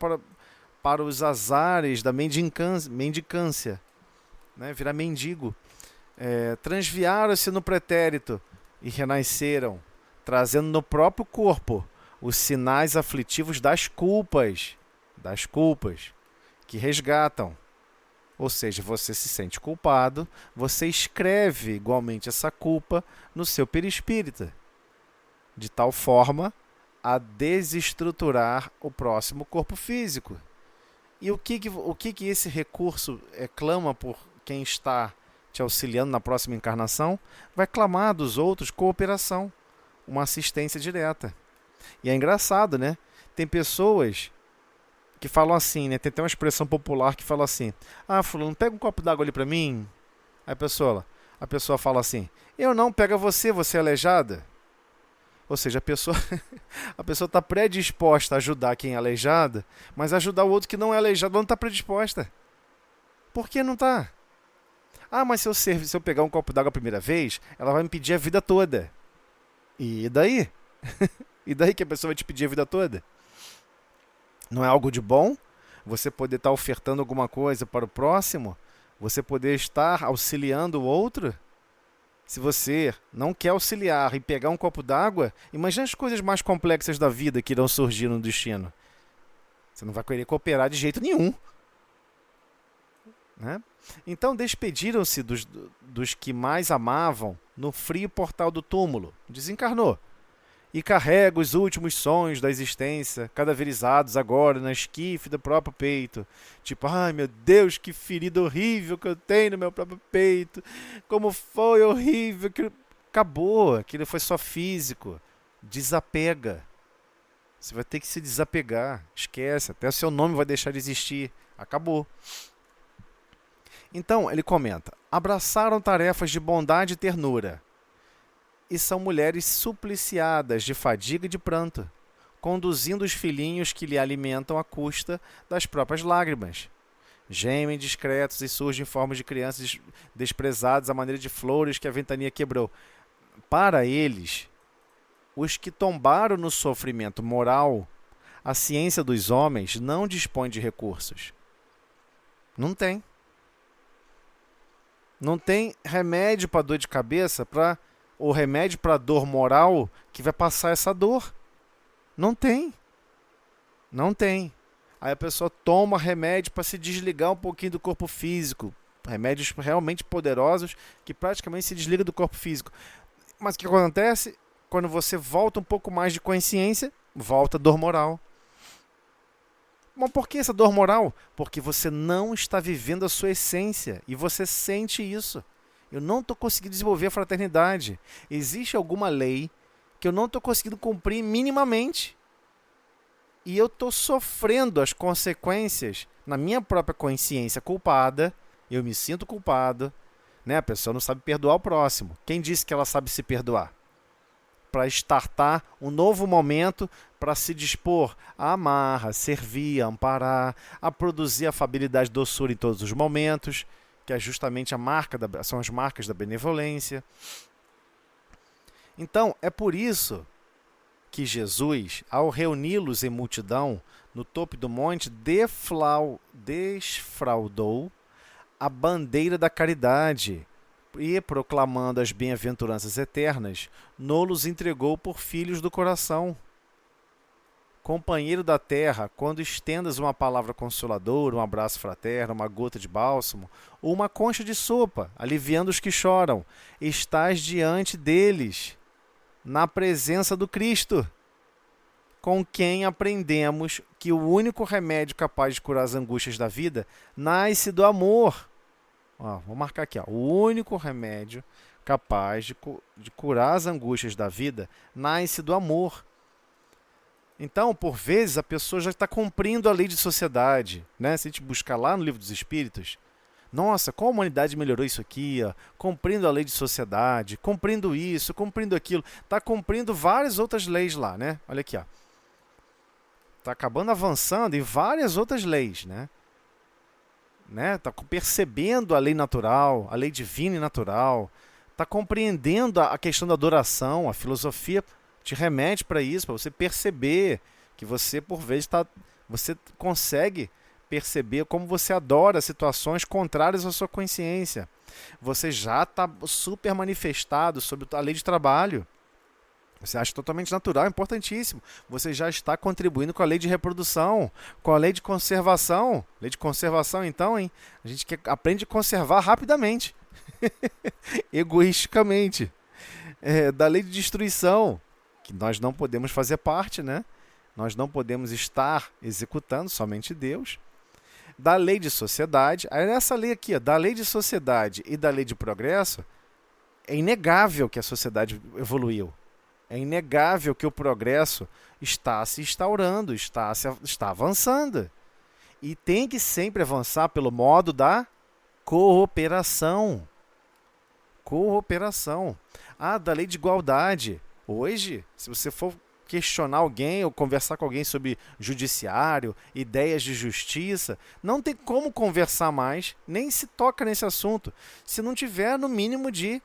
para os azares da mendicância. Né? Virar mendigo. Transviaram-se no pretérito e renasceram, trazendo no próprio corpo os sinais aflitivos das culpas, que resgatam. Ou seja, você se sente culpado, você escreve igualmente essa culpa no seu perispírito, de tal forma a desestruturar o próximo corpo físico. E o que esse recurso clama por quem está te auxiliando na próxima encarnação, vai clamar dos outros cooperação, uma assistência direta. E é engraçado, né? Tem pessoas que falam assim, né? Tem até uma expressão popular que fala assim: ah, fulano, pega um copo d'água ali pra mim. Aí a pessoa fala assim: eu não, pega você, você é aleijada. Ou seja, a pessoa está predisposta a ajudar quem é aleijada, mas ajudar o outro que não é aleijado não está predisposta. Por que não está? Ah, mas se eu pegar um copo d'água a primeira vez, ela vai me pedir a vida toda. E daí? E daí que a pessoa vai te pedir a vida toda? Não é algo de bom? Você poder estar ofertando alguma coisa para o próximo? Você poder estar auxiliando o outro? Se você não quer auxiliar e pegar um copo d'água, imagine as coisas mais complexas da vida que irão surgir no destino. Você não vai querer cooperar de jeito nenhum. Né? Então despediram-se dos que mais amavam no frio portal do túmulo. Desencarnou. E carrega os últimos sonhos da existência, cadaverizados agora na esquife do próprio peito. Tipo, ai meu Deus, que ferida horrível que eu tenho no meu próprio peito. Como foi horrível. Acabou, aquilo foi só físico. Desapega. Você vai ter que se desapegar. Esquece, até o seu nome vai deixar de existir. Acabou. Então, ele comenta: abraçaram tarefas de bondade e ternura. E são mulheres supliciadas de fadiga e de pranto, conduzindo os filhinhos que lhe alimentam à custa das próprias lágrimas. Gemem discretos e surgem em formas de crianças desprezadas à maneira de flores que a ventania quebrou. Para eles, os que tombaram no sofrimento moral, a ciência dos homens não dispõe de recursos. Não tem. Não tem remédio para dor de cabeça, ou remédio para dor moral que vai passar essa dor. Não tem. Não tem. Aí a pessoa toma remédio para se desligar um pouquinho do corpo físico. Remédios realmente poderosos que praticamente se desligam do corpo físico. Mas o que acontece? Quando você volta um pouco mais de consciência, volta a dor moral. Mas por que essa dor moral? Porque você não está vivendo a sua essência e você sente isso. Eu não estou conseguindo desenvolver a fraternidade. Existe alguma lei que eu não estou conseguindo cumprir minimamente. E eu estou sofrendo as consequências na minha própria consciência culpada. Eu me sinto culpado. Né? A pessoa não sabe perdoar o próximo. Quem disse que ela sabe se perdoar? Para startar um novo momento, para se dispor a amar, a servir, a amparar, a produzir afabilidade e doçura em todos os momentos, que é justamente são as marcas da benevolência. Então, é por isso que Jesus, ao reuni-los em multidão, no topo do monte, desfraudou a bandeira da caridade e, proclamando as bem-aventuranças eternas, nos entregou por filhos do coração. Companheiro da terra, quando estendas uma palavra consoladora, um abraço fraterno, uma gota de bálsamo, ou uma concha de sopa, aliviando os que choram, estás diante deles, na presença do Cristo, com quem aprendemos que o único remédio capaz de curar as angústias da vida nasce do amor. Vou marcar aqui. O único remédio capaz de curar as angústias da vida nasce do amor. Então, por vezes, a pessoa já está cumprindo a lei de sociedade. Né? Se a gente buscar lá no Livro dos Espíritos, nossa, como a humanidade melhorou isso aqui, ó, cumprindo a lei de sociedade, cumprindo isso, cumprindo aquilo. Está cumprindo várias outras leis lá, né? Olha aqui, ó. Está acabando avançando em várias outras leis, né? Está percebendo a lei natural, a lei divina e natural. Está compreendendo a questão da adoração, a filosofia te remete para isso, para você perceber que você, por vezes, você consegue perceber como você adora situações contrárias à sua consciência. Você já está super manifestado sobre a lei de trabalho. Você acha totalmente natural, importantíssimo. Você já está contribuindo com a lei de reprodução, com a lei de conservação. Lei de conservação, então, hein? A gente aprende a conservar rapidamente, egoisticamente. Da lei de destruição, que nós não podemos fazer parte, né? Nós não podemos estar executando, somente Deus. da lei de sociedade. Aí nessa lei aqui, ó, da lei de sociedade e da lei de progresso, é inegável que a sociedade evoluiu. É inegável que o progresso está se instaurando, está avançando. E tem que sempre avançar pelo modo da cooperação. Cooperação. Ah, da lei de igualdade. Hoje, se você for questionar alguém ou conversar com alguém sobre judiciário, ideias de justiça, não tem como conversar mais, nem se toca nesse assunto, se não tiver no mínimo de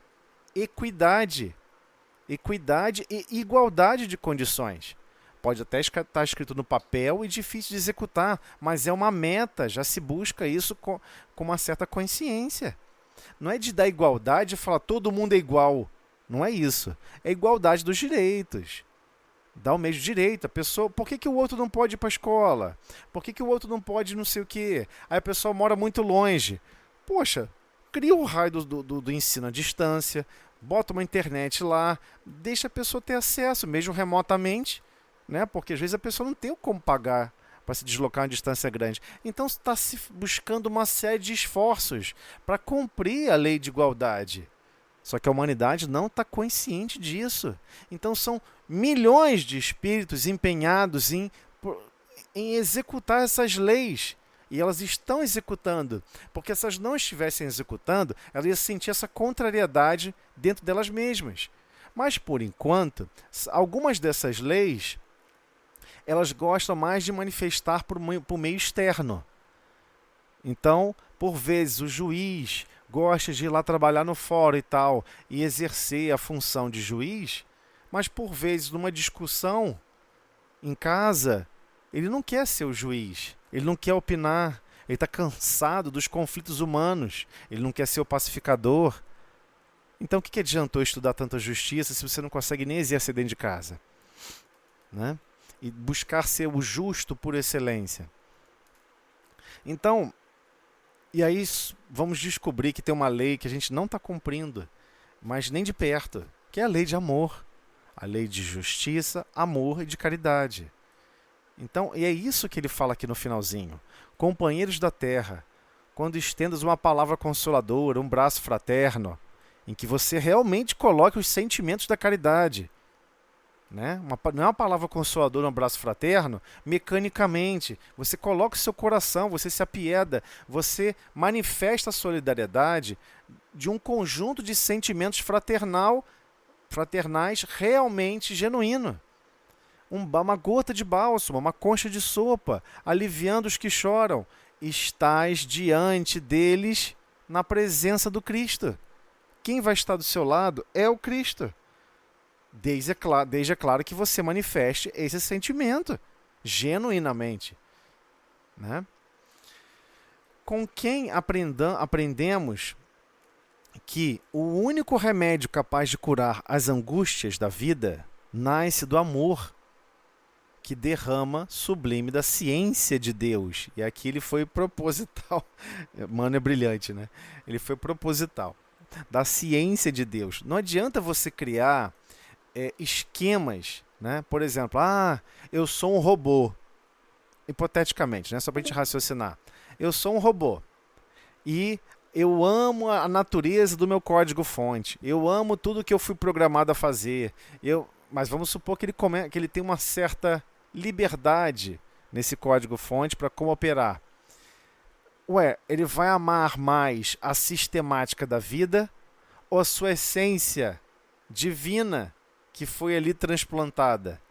equidade. Equidade e igualdade de condições. Pode até estar escrito no papel e difícil de executar, mas é uma meta, já se busca isso com uma certa consciência. Não é de dar igualdade e falar todo mundo é igual. Não é isso. É igualdade dos direitos. Dá o mesmo direito. A pessoa, por que o outro não pode ir para a escola? Por que o outro não pode não sei o quê? Aí a pessoa mora muito longe. Poxa, cria o raio do ensino à distância, bota uma internet lá, deixa a pessoa ter acesso, mesmo remotamente, né? Porque às vezes a pessoa não tem como pagar para se deslocar uma distância grande. Então está se buscando uma série de esforços para cumprir a lei de igualdade. Só que a humanidade não está consciente disso. Então são milhões de espíritos empenhados em executar essas leis. E elas estão executando. Porque se elas não estivessem executando, elas iam sentir essa contrariedade dentro delas mesmas. Mas, por enquanto, algumas dessas leis, elas gostam mais de manifestar por meio externo. Então, por vezes, o juiz gosta de ir lá trabalhar no fórum e tal, e exercer a função de juiz, mas, por vezes, numa discussão em casa, ele não quer ser o juiz, ele não quer opinar, ele está cansado dos conflitos humanos, ele não quer ser o pacificador. Então, o que adiantou estudar tanta justiça se você não consegue nem exercer dentro de casa? Né? E buscar ser o justo por excelência. Então, e aí vamos descobrir que tem uma lei que a gente não está cumprindo, mas nem de perto, que é a lei de amor. A lei de justiça, amor e de caridade. Então, e é isso que ele fala aqui no finalzinho. Companheiros da terra, quando estendas uma palavra consoladora, um braço fraterno, em que você realmente coloque os sentimentos da caridade. Né? Não é uma palavra consoladora, um abraço fraterno, mecanicamente. Você coloca o seu coração, você se apieda, você manifesta a solidariedade de um conjunto de sentimentos fraternais realmente genuíno. Uma gota de bálsamo, uma concha de sopa, aliviando os que choram. Estás diante deles na presença do Cristo. Quem vai estar do seu lado é o Cristo. Desde é claro que você manifeste esse sentimento, genuinamente. Né? Com quem aprendemos que o único remédio capaz de curar as angústias da vida nasce do amor, que derrama sublime da ciência de Deus. E aqui ele foi proposital. Mano, é brilhante, né? Ele foi proposital. Da ciência de Deus. Não adianta você criar esquemas, né? Por exemplo, eu sou um robô. Hipoteticamente, né? Só para a gente raciocinar. Eu sou um robô. E eu amo a natureza do meu código-fonte. Eu amo tudo que eu fui programado a fazer. Mas vamos supor que ele tem uma certa liberdade nesse código-fonte para como operar. Ele vai amar mais a sistemática da vida ou a sua essência divina que foi ali transplantada?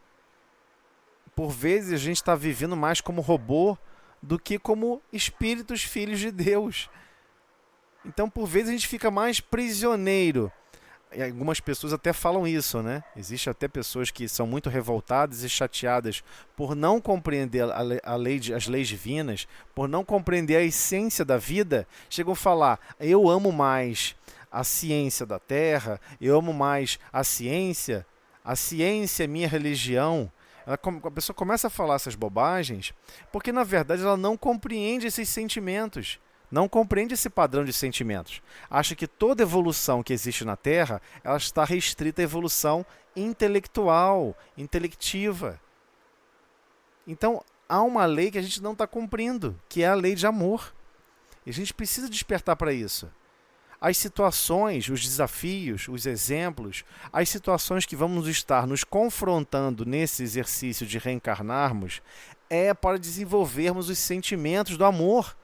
Por vezes a gente está vivendo mais como robô do que como espíritos filhos de Deus. Então, por vezes, a gente fica mais prisioneiro. E algumas pessoas até falam isso, né? Existem até pessoas que são muito revoltadas e chateadas por não compreender as leis divinas, por não compreender a essência da vida. Chegam a falar, eu amo mais a ciência da Terra, eu amo mais a ciência é minha religião. A pessoa começa a falar essas bobagens porque, na verdade, ela não compreende esses sentimentos. Não compreende esse padrão de sentimentos. Acha que toda evolução que existe na Terra, ela está restrita à evolução intelectual, intelectiva. Então, há uma lei que a gente não está cumprindo, que é a lei de amor. E a gente precisa despertar para isso. As situações, os desafios, os exemplos, as situações que vamos estar nos confrontando nesse exercício de reencarnarmos é para desenvolvermos os sentimentos do amor.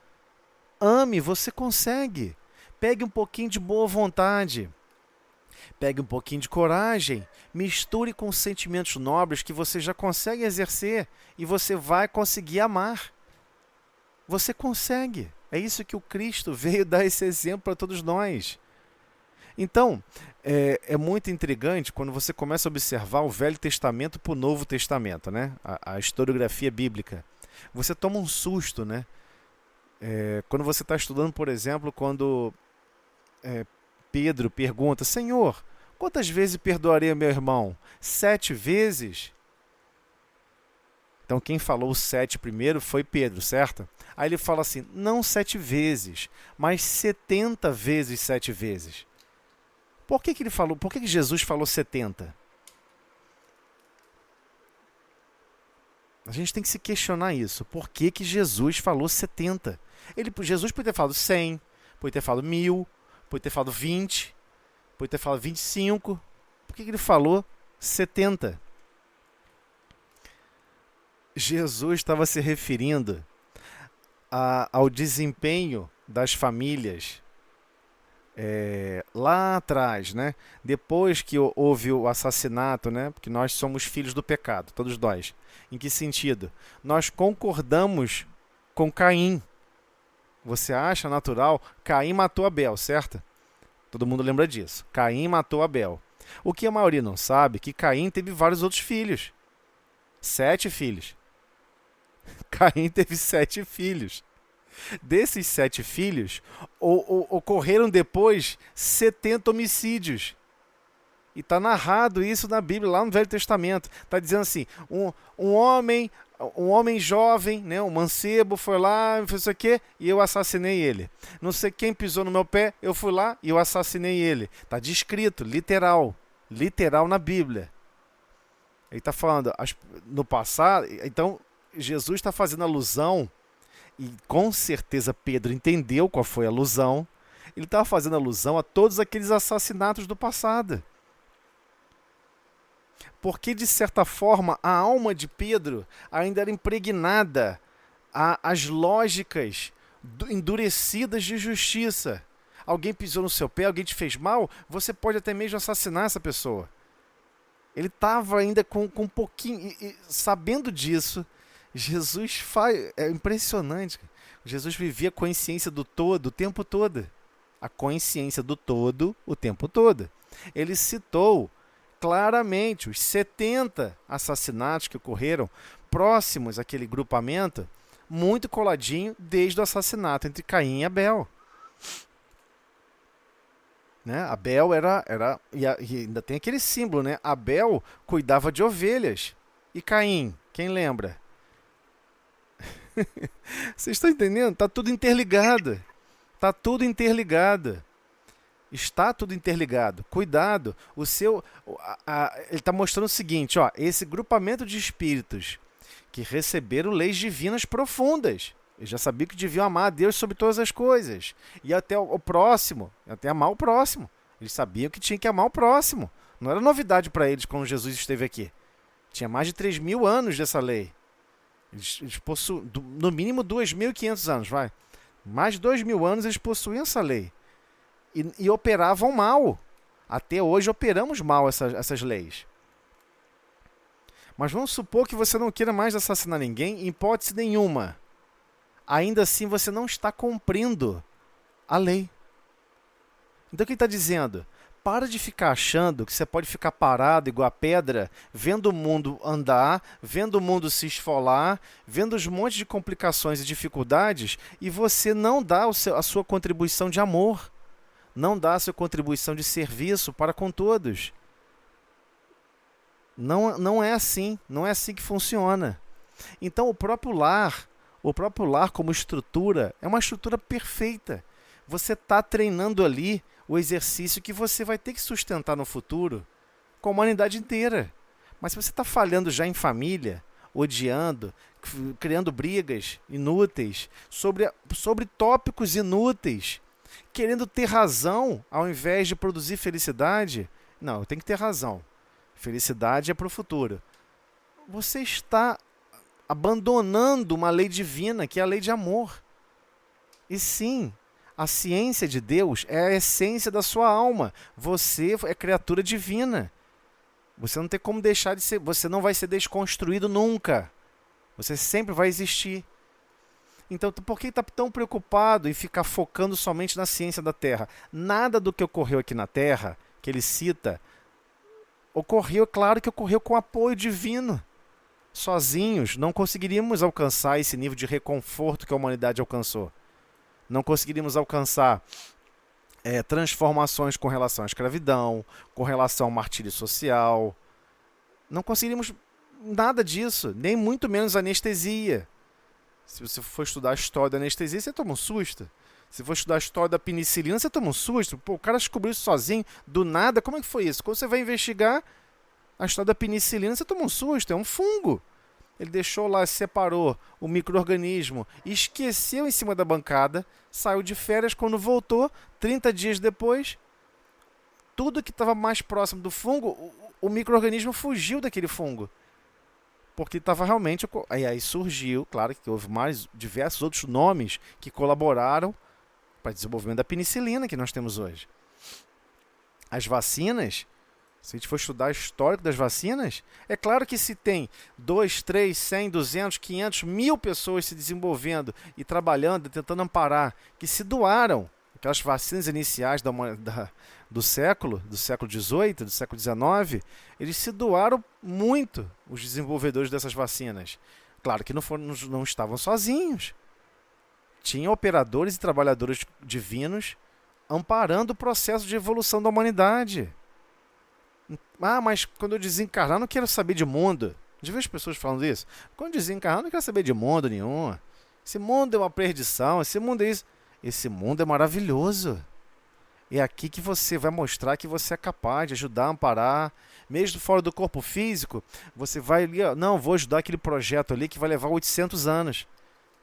Ame, você consegue. Pegue um pouquinho de boa vontade. Pegue um pouquinho de coragem. Misture com sentimentos nobres que você já consegue exercer e você vai conseguir amar. Você consegue. É isso que o Cristo veio dar esse exemplo para todos nós. Então, é muito intrigante quando você começa a observar o Velho Testamento para o Novo Testamento, né? A historiografia bíblica. Você toma um susto, né? Quando você está estudando, por exemplo, quando Pedro pergunta: Senhor, quantas vezes perdoarei meu irmão? 7 vezes? Então quem falou 7 primeiro foi Pedro, certo? Aí ele fala assim, não 7 vezes, mas 70 vezes 7 vezes. Por que ele falou? Por que Jesus falou 70? A gente tem que se questionar isso. Por que Jesus falou 70? Jesus podia ter falado 100, podia ter falado 1000, podia ter falado 20, podia ter falado 25. Por que ele falou 70? Jesus estava se referindo ao desempenho das famílias lá atrás, né? Depois que houve o assassinato, né? Porque nós somos filhos do pecado, todos nós. Em que sentido? Nós concordamos com Caim. Você acha natural? Caim matou Abel, certo? Todo mundo lembra disso. Caim matou Abel. O que a maioria não sabe é que Caim teve vários outros filhos. 7 filhos. Caim teve 7 filhos. Desses 7 filhos, ocorreram depois 70 homicídios. E está narrado isso na Bíblia, lá no Velho Testamento. Está dizendo assim, um homem jovem, né, um mancebo, foi lá, fez isso aqui, e eu assassinei ele. Não sei quem pisou no meu pé, eu fui lá e eu assassinei ele. Está descrito, literal na Bíblia. Ele está falando, no passado, então Jesus está fazendo alusão, e com certeza Pedro entendeu qual foi a alusão, ele estava fazendo alusão a todos aqueles assassinatos do passado. Porque, de certa forma, a alma de Pedro ainda era impregnada às lógicas endurecidas de justiça. Alguém pisou no seu pé, alguém te fez mal, você pode até mesmo assassinar essa pessoa. Ele estava ainda com um pouquinho... sabendo disso, Jesus é impressionante. Jesus vivia a consciência do todo o tempo todo. A consciência do todo o tempo todo. Ele citou claramente os 70 assassinatos que ocorreram próximos àquele grupamento, muito coladinho desde o assassinato entre Caim e Abel. Né? Abel e ainda tem aquele símbolo, né? Abel cuidava de ovelhas. E Caim, quem lembra? Vocês estão entendendo? Está tudo interligado. Está tudo interligado. Está tudo interligado. Cuidado. Ele está mostrando o seguinte, ó, esse grupamento de espíritos que receberam leis divinas profundas. Eles já sabiam que deviam amar a Deus sobre todas as coisas. E até o próximo, até amar o próximo. Eles sabiam que tinham que amar o próximo. Não era novidade para eles quando Jesus esteve aqui. Tinha mais de 3.000 anos dessa lei. Eles possuem, no mínimo 2.500 anos, vai. Mais de 2.000 anos eles possuíam essa lei. E operavam mal. Até hoje operamos mal essas leis. Mas vamos supor que você não queira mais assassinar ninguém em hipótese nenhuma. Ainda assim você não está cumprindo a lei. Então o que ele está dizendo? Para de ficar achando que você pode ficar parado igual a pedra, vendo o mundo andar, vendo o mundo se esfolar, vendo os montes de complicações e dificuldades, e você não dá a sua contribuição de amor, não dá a sua contribuição de serviço para com todos. Não é assim, não é assim que funciona. Então o próprio lar como estrutura, é uma estrutura perfeita. Você está treinando ali o exercício que você vai ter que sustentar no futuro com a humanidade inteira. Mas se você está falhando já em família, odiando, criando brigas inúteis, sobre tópicos inúteis, querendo ter razão ao invés de produzir felicidade. Não, eu tenho que ter razão. Felicidade é para o futuro. Você está abandonando uma lei divina, que é a lei de amor. E sim, a ciência de Deus é a essência da sua alma. Você é criatura divina. Você não tem como deixar de ser, você não vai ser desconstruído nunca. Você sempre vai existir. Então, por que está tão preocupado em ficar focando somente na ciência da Terra? Nada do que ocorreu aqui na Terra, que ele cita, ocorreu, claro que ocorreu com apoio divino. Sozinhos, não conseguiríamos alcançar esse nível de reconforto que a humanidade alcançou. Não conseguiríamos alcançar transformações com relação à escravidão, com relação ao martírio social. Não conseguiríamos nada disso, nem muito menos anestesia. Se você for estudar a história da anestesia, você toma um susto. Se for estudar a história da penicilina, você toma um susto. Pô, o cara descobriu isso sozinho, do nada. Como é que foi isso? Quando você vai investigar a história da penicilina, você toma um susto. É um fungo. Ele deixou lá, separou o micro-organismo, esqueceu em cima da bancada, saiu de férias, quando voltou, 30 dias depois, tudo que estava mais próximo do fungo, o micro-organismo fugiu daquele fungo. Porque estava realmente... Aí surgiu, claro que houve mais diversos outros nomes que colaboraram para o desenvolvimento da penicilina que nós temos hoje. As vacinas, se a gente for estudar o histórico das vacinas, é claro que se tem 2, 3, 100, 200, 500, 1000 pessoas se desenvolvendo e trabalhando, tentando amparar, que se doaram, aquelas vacinas iniciais do século XVIII, do século XIX, eles se doaram muito, os desenvolvedores dessas vacinas. Claro que não estavam sozinhos. Tinha operadores e trabalhadores divinos amparando o processo de evolução da humanidade. Ah, mas quando eu desencarnar, não quero saber de mundo. Já vi as pessoas falando isso? Quando eu desencarnar, não quero saber de mundo nenhum. Esse mundo é uma perdição, esse mundo é isso. Esse mundo é maravilhoso. É aqui que você vai mostrar que você é capaz de ajudar, amparar. Mesmo fora do corpo físico, você vai ali, não, vou ajudar aquele projeto ali que vai levar 800 anos.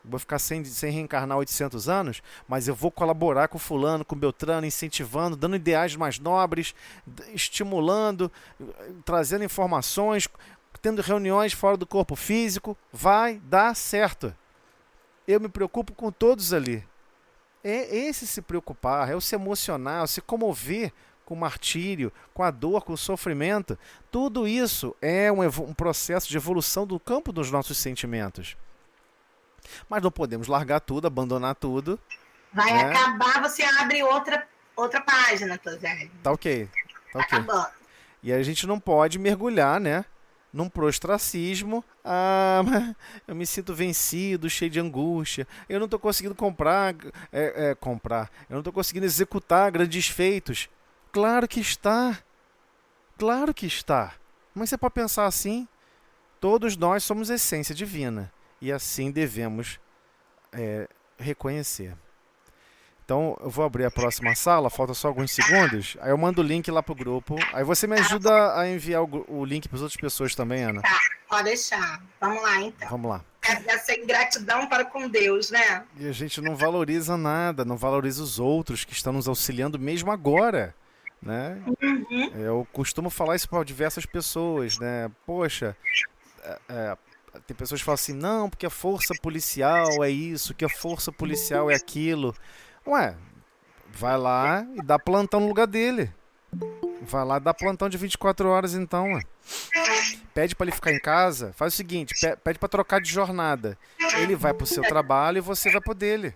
Vou ficar sem reencarnar 800 anos, mas eu vou colaborar com fulano, com Beltrano, incentivando, dando ideais mais nobres, estimulando, trazendo informações, tendo reuniões fora do corpo físico. Vai dar certo. Eu me preocupo com todos ali. É esse se preocupar, é o se emocionar, é o se comover com o martírio, com a dor, com o sofrimento. Tudo isso é um processo de evolução do campo dos nossos sentimentos. Mas não podemos largar tudo, abandonar tudo. Vai acabar, você abre outra página, Tozelli. Tá ok. Tá acabando. E a gente não pode mergulhar, né? Num prostracismo. Eu me sinto vencido, cheio de angústia. Eu não estou conseguindo comprar. Eu não estou conseguindo executar grandes feitos. Claro que está. Claro que está. Mas você pode pensar assim. Todos nós somos essência divina. E assim devemos reconhecer. Então, eu vou abrir a próxima sala, falta só alguns segundos. Aí eu mando o link lá pro grupo. Aí você me ajuda a enviar o link para as outras pessoas também, Ana. Tá, pode deixar. Vamos lá, então. Vamos lá. Essa ingratidão para com Deus, né? E a gente não valoriza nada, não valoriza os outros que estão nos auxiliando mesmo agora, né? Uhum. Eu costumo falar isso para diversas pessoas, né? Poxa, tem pessoas que falam assim, não, porque a força policial é isso, que a força policial é aquilo. Ué, vai lá e dá plantão no lugar dele. Vai lá e dá plantão de 24 horas então, ué. Pede para ele ficar em casa, faz o seguinte, pede para trocar de jornada. Ele vai pro seu trabalho e você vai pro dele.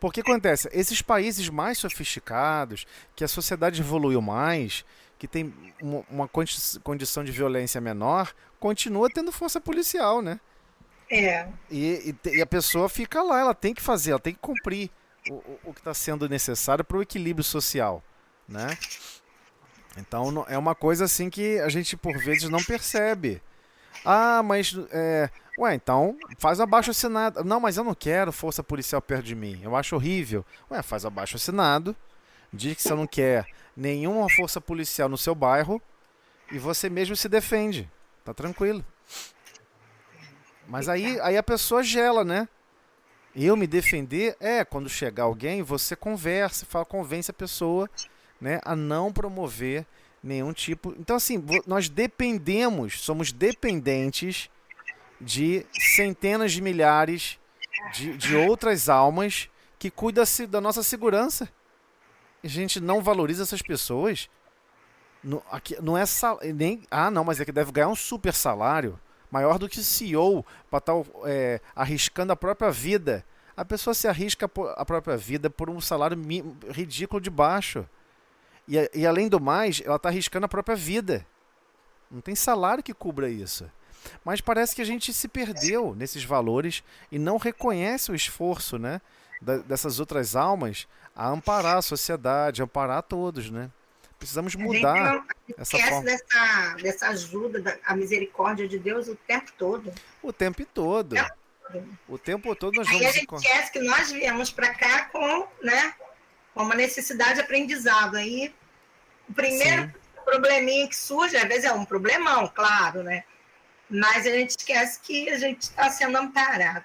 Porque acontece, esses países mais sofisticados, que a sociedade evoluiu mais, que tem uma condição de violência menor, continua tendo força policial, né? E a pessoa fica lá, ela tem que fazer, ela tem que cumprir o que está sendo necessário para o equilíbrio social, né? Então é uma coisa assim que a gente por vezes não percebe. Mas então faz abaixo-assinado. Não, mas eu não quero força policial perto de mim. Eu acho horrível. Faz abaixo-assinado. Diz que você não quer nenhuma força policial no seu bairro e você mesmo se defende. Tá tranquilo. Mas aí a pessoa gela, né? Eu me defender quando chegar alguém, você conversa, fala, convence a pessoa, né, a não promover nenhum tipo. Então, assim, nós dependemos, somos dependentes de centenas de milhares de outras almas que cuidam da nossa segurança. A gente não valoriza essas pessoas. Não, aqui, não é nem. Ah, não, mas é que deve ganhar um super salário maior do que CEO para estar arriscando a própria vida. A pessoa se arrisca a própria vida por um salário ridículo de baixo. E além do mais, ela está arriscando a própria vida. Não tem salário que cubra isso. Mas parece que a gente se perdeu nesses valores e não reconhece o esforço, né, dessas outras almas a amparar a sociedade, a amparar todos, né? Precisamos A gente mudar não essa esquece forma. dessa ajuda, a misericórdia de Deus o tempo todo. O tempo todo. O tempo todo nós Aí a vamos gente esquece que nós viemos para cá com uma necessidade de aprendizado. Aí o primeiro Sim. probleminha que surge, às vezes é um problemão, claro, né? Mas a gente esquece que a gente está sendo amparado.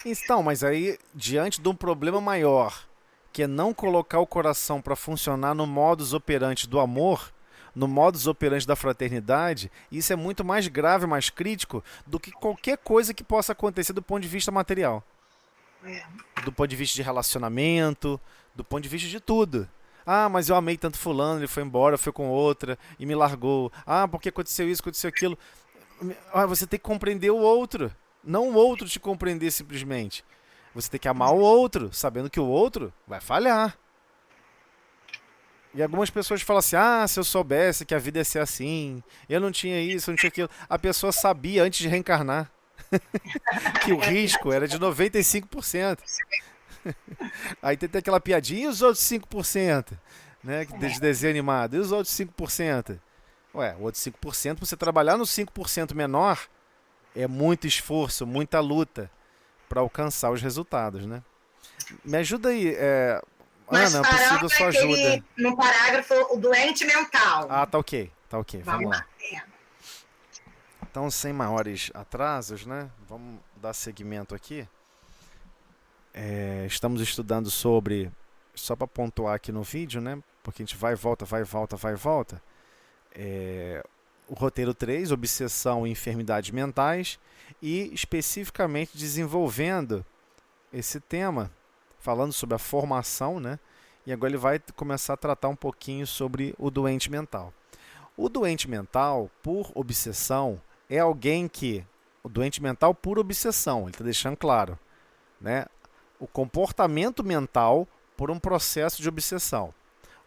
Então, mas aí, diante de um problema maior, que é não colocar o coração para funcionar no modus operandi do amor, no modus operandi da fraternidade, isso é muito mais grave, mais crítico do que qualquer coisa que possa acontecer do ponto de vista material. É. Do ponto de vista de relacionamento, do ponto de vista de tudo. Ah, mas eu amei tanto fulano, ele foi embora, foi com outra e me largou. Ah, porque aconteceu isso, aconteceu aquilo. Ah, você tem que compreender o outro, não o outro te compreender simplesmente. Você tem que amar o outro, sabendo que o outro vai falhar. E algumas pessoas falam assim: ah, se eu soubesse que a vida ia ser assim, eu não tinha isso, eu não tinha aquilo. A pessoa sabia antes de reencarnar que o risco era de 95%. Aí tem aquela piadinha, e os outros 5%? Né, de desenho animado, e os outros 5%? Ué, o outro 5%, pra você trabalhar no 5% menor, é muito esforço, muita luta para alcançar os resultados, né? Me ajuda aí, Nós Ana, eu preciso paramos da sua ajuda. no parágrafo o doente mental. Ah, tá ok, vamos Vamos lá. lá. É. Então, sem maiores atrasos, né? Vamos dar seguimento aqui. Estamos estudando sobre, só para pontuar aqui no vídeo, né? Porque a gente vai e volta, vai e volta, vai e volta. O roteiro 3, obsessão e enfermidades mentais, e especificamente desenvolvendo esse tema, falando sobre a formação, né? E agora ele vai começar a tratar um pouquinho sobre o doente mental. O doente mental, por obsessão, é alguém que. O doente mental por obsessão, ele está deixando claro, né? O comportamento mental por um processo de obsessão.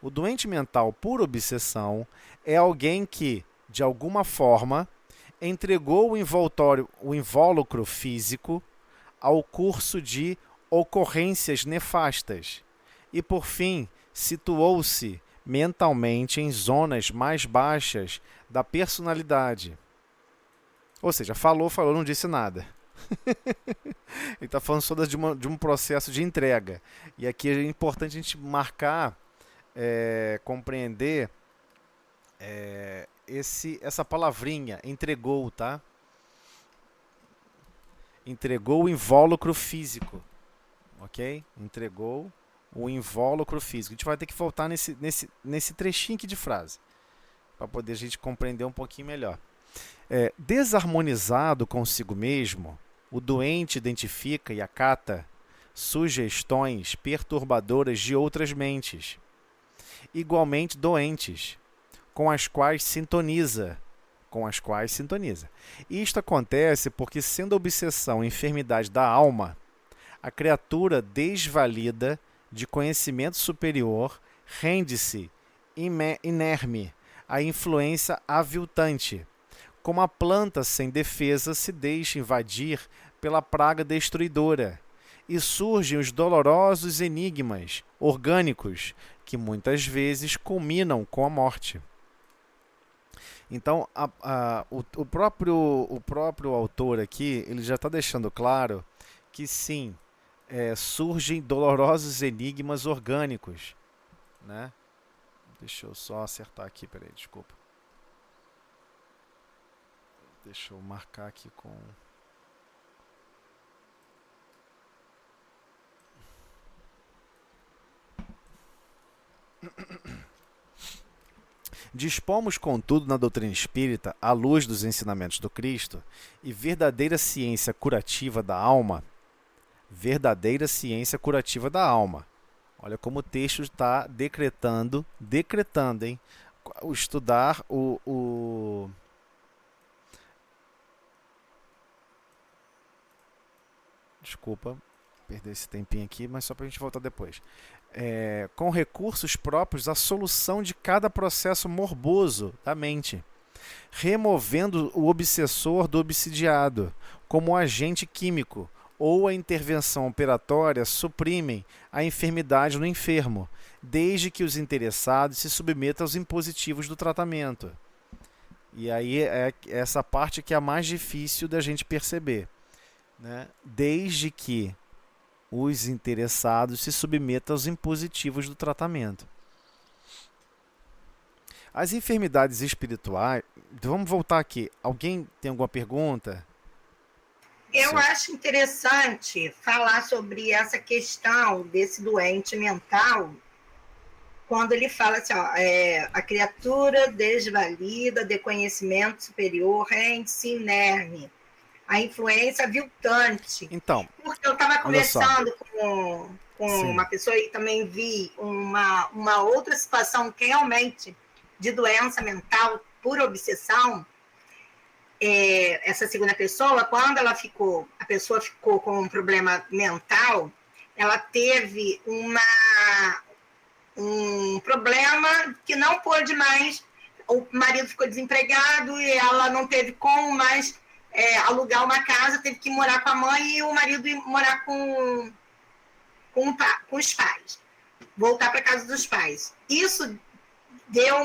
O doente mental por obsessão é alguém que, de alguma forma, entregou o invólucro físico ao curso de ocorrências nefastas e, por fim, situou-se mentalmente em zonas mais baixas da personalidade. Ou seja, falou, não disse nada. Ele está falando só de um processo de entrega. E aqui é importante a gente marcar, compreender essa palavrinha, entregou, tá? Entregou o invólucro físico, ok? Entregou o invólucro físico. A gente vai ter que voltar nesse trechinho aqui de frase, para poder a gente compreender um pouquinho melhor. Desarmonizado consigo mesmo, o doente identifica e acata sugestões perturbadoras de outras mentes, igualmente doentes, com as quais sintoniza. Isto acontece porque, sendo a obsessão enfermidade da alma, a criatura desvalida de conhecimento superior rende-se inerme à influência aviltante, como a planta sem defesa se deixa invadir pela praga destruidora, e surgem os dolorosos enigmas orgânicos que muitas vezes culminam com a morte. Então, o próprio autor aqui, ele já está deixando claro que sim, surgem dolorosos enigmas orgânicos, né? Deixa eu só acertar aqui, peraí, desculpa. Deixa eu marcar aqui com... Dispomos, contudo, na doutrina espírita, à luz dos ensinamentos do Cristo e verdadeira ciência curativa da alma, olha como o texto está decretando, hein? Estudar Desculpa, perder esse tempinho aqui, mas só para a gente voltar depois. Com recursos próprios à solução de cada processo morboso da mente, removendo o obsessor do obsidiado, como agente químico, ou a intervenção operatória suprimem a enfermidade no enfermo, desde que os interessados se submetam aos impositivos do tratamento. E aí é essa parte que é a mais difícil da gente perceber, né? Desde que os interessados se submetam aos impositivos do tratamento. As enfermidades espirituais... Vamos voltar aqui. Alguém tem alguma pergunta? Eu acho interessante falar sobre essa questão desse doente mental, quando ele fala assim, ó, a criatura desvalida de conhecimento superior rende-se inerme, a influência aviltante. Então, porque eu estava conversando com uma pessoa e também vi uma outra situação que realmente de doença mental por obsessão. Essa segunda pessoa, quando a pessoa ficou com um problema mental, ela teve um problema que não pôde mais, o marido ficou desempregado e ela não teve como mais alugar uma casa, teve que morar com a mãe e o marido ir morar com os pais, voltar para a casa dos pais. Isso deu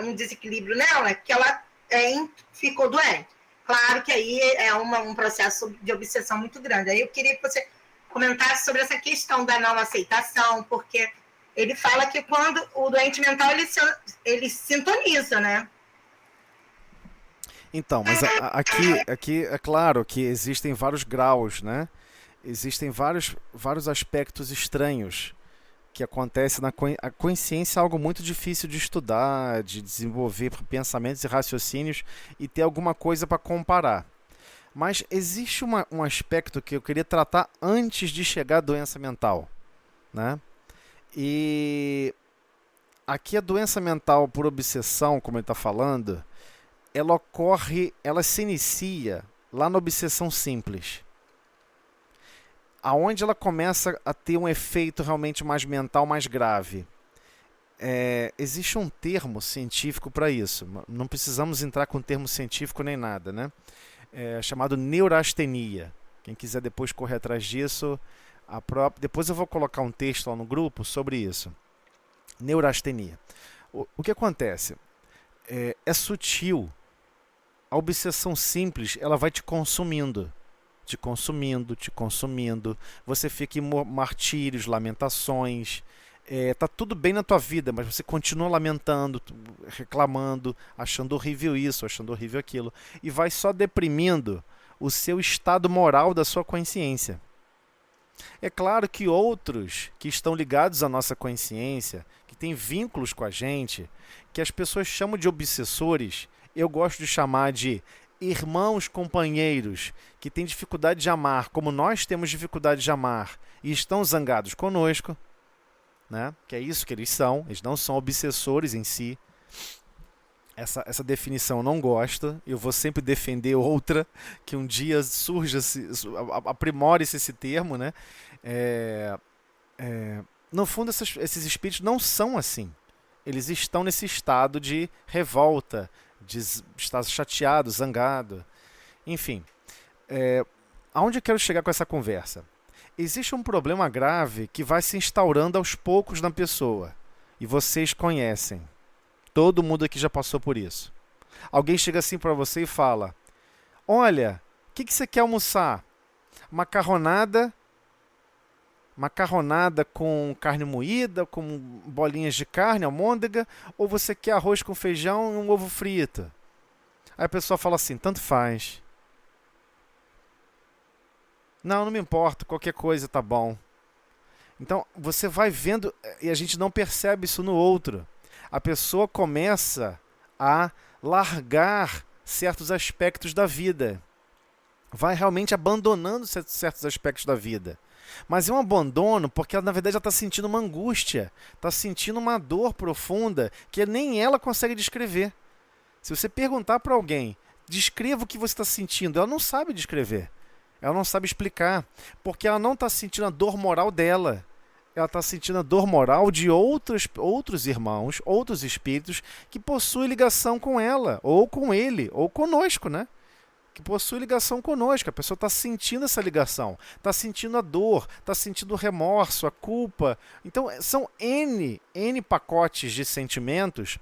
um desequilíbrio nela, que ela ficou doente. Claro que aí é um processo de obsessão muito grande. Aí eu queria que você comentasse sobre essa questão da não aceitação, porque ele fala que quando o doente mental ele sintoniza, né? Então, mas aqui é claro que existem vários graus, né? Existem vários aspectos estranhos que acontecem a consciência é algo muito difícil de estudar, de desenvolver pensamentos e raciocínios e ter alguma coisa para comparar. Mas existe um aspecto que eu queria tratar antes de chegar à doença mental, né? E aqui a doença mental por obsessão, como ele está falando, ela se inicia lá na obsessão simples, aonde ela começa a ter um efeito realmente mais mental, mais grave. Existe um termo científico para isso, não precisamos entrar com termo científico nem nada, né? Chamado neurastenia. Quem quiser depois correr atrás disso, depois eu vou colocar um texto lá no grupo sobre isso. Neurastenia. O que acontece? É sutil. A obsessão simples, ela vai te consumindo. Você fica em martírios, lamentações. Tá tudo bem na tua vida, mas você continua lamentando, reclamando, achando horrível isso, achando horrível aquilo. E vai só deprimindo o seu estado moral da sua consciência. É claro que outros que estão ligados à nossa consciência, que têm vínculos com a gente, que as pessoas chamam de obsessores, eu gosto de chamar de irmãos companheiros que têm dificuldade de amar, como nós temos dificuldade de amar, e estão zangados conosco, né? Que é isso que eles não são obsessores em si. Essa definição eu não gosto, eu vou sempre defender outra, que um dia surja, aprimore-se esse termo, né? No fundo, esses espíritos não são assim. Eles estão nesse estado de revolta, de estar chateado, zangado. Enfim, aonde eu quero chegar com essa conversa? Existe um problema grave que vai se instaurando aos poucos na pessoa. E vocês conhecem. Todo mundo aqui já passou por isso. Alguém chega assim para você e fala: olha, o que você quer almoçar? Macarronada com carne moída, com bolinhas de carne, almôndega, ou você quer arroz com feijão e um ovo frito? Aí a pessoa fala assim: tanto faz. Não me importa, qualquer coisa tá bom. Então, você vai vendo, e a gente não percebe isso no outro. A pessoa começa a largar certos aspectos da vida. Vai realmente abandonando certos aspectos da vida. Mas é um abandono porque ela, na verdade, ela está sentindo uma angústia, está sentindo uma dor profunda que nem ela consegue descrever. Se você perguntar para alguém, descreva o que você está sentindo, ela não sabe descrever. Ela não sabe explicar, porque ela não está sentindo a dor moral dela. Ela está sentindo a dor moral de outros irmãos, outros espíritos que possuem ligação com ela, ou com ele, ou conosco, né? Que possui ligação conosco. A pessoa está sentindo essa ligação, está sentindo a dor, está sentindo o remorso, a culpa. Então, são N pacotes de sentimentos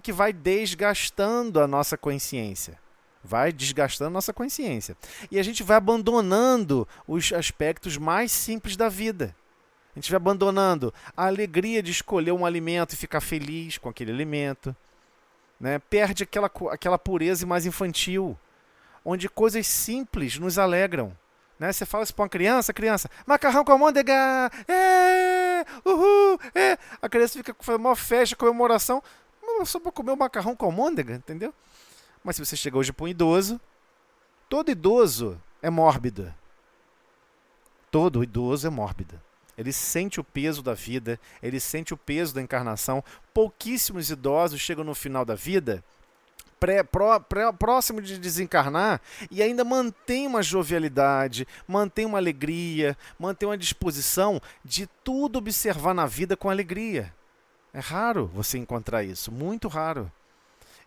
que vai desgastando a nossa consciência. Vai desgastando a nossa consciência. E a gente vai abandonando os aspectos mais simples da vida. A gente vai abandonando a alegria de escolher um alimento e ficar feliz com aquele alimento. Né? Perde aquela pureza mais infantil, onde coisas simples nos alegram. Né? Você fala isso para uma criança, macarrão com almôndega, uhul, a criança fica fazendo uma festa, comemoração, só para comer o macarrão com almôndega, entendeu? Mas se você chega hoje para um idoso, todo idoso é mórbido. Todo idoso é mórbido. Ele sente o peso da vida, ele sente o peso da encarnação. Pouquíssimos idosos chegam no final da vida próximo de desencarnar e ainda mantém uma jovialidade, mantém uma alegria, mantém uma disposição de tudo observar na vida com alegria. É raro você encontrar isso, muito raro.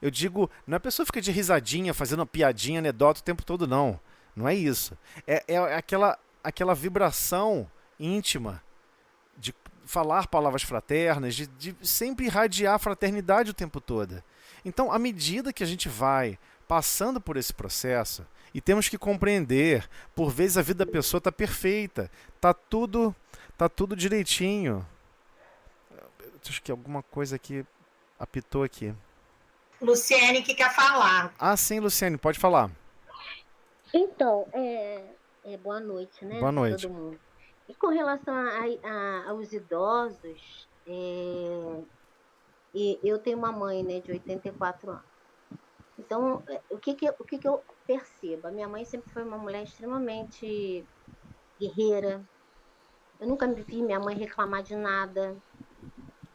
Eu digo, não é a pessoa que fica de risadinha, fazendo uma piadinha, anedota o tempo todo, não. Não é isso. É aquela vibração íntima de falar palavras fraternas, de sempre irradiar a fraternidade o tempo todo. Então, à medida que a gente vai passando por esse processo, e temos que compreender, por vezes a vida da pessoa está perfeita, tá tudo direitinho. Acho que alguma coisa aqui apitou aqui. Luciene que quer falar. Ah, sim, Luciene, pode falar. Então, boa noite, né? Boa noite. Todo mundo. E com relação aos idosos, eu tenho uma mãe, né, de 84 anos. Então, o que eu percebo? A minha mãe sempre foi uma mulher extremamente guerreira. Eu nunca me vi minha mãe reclamar de nada.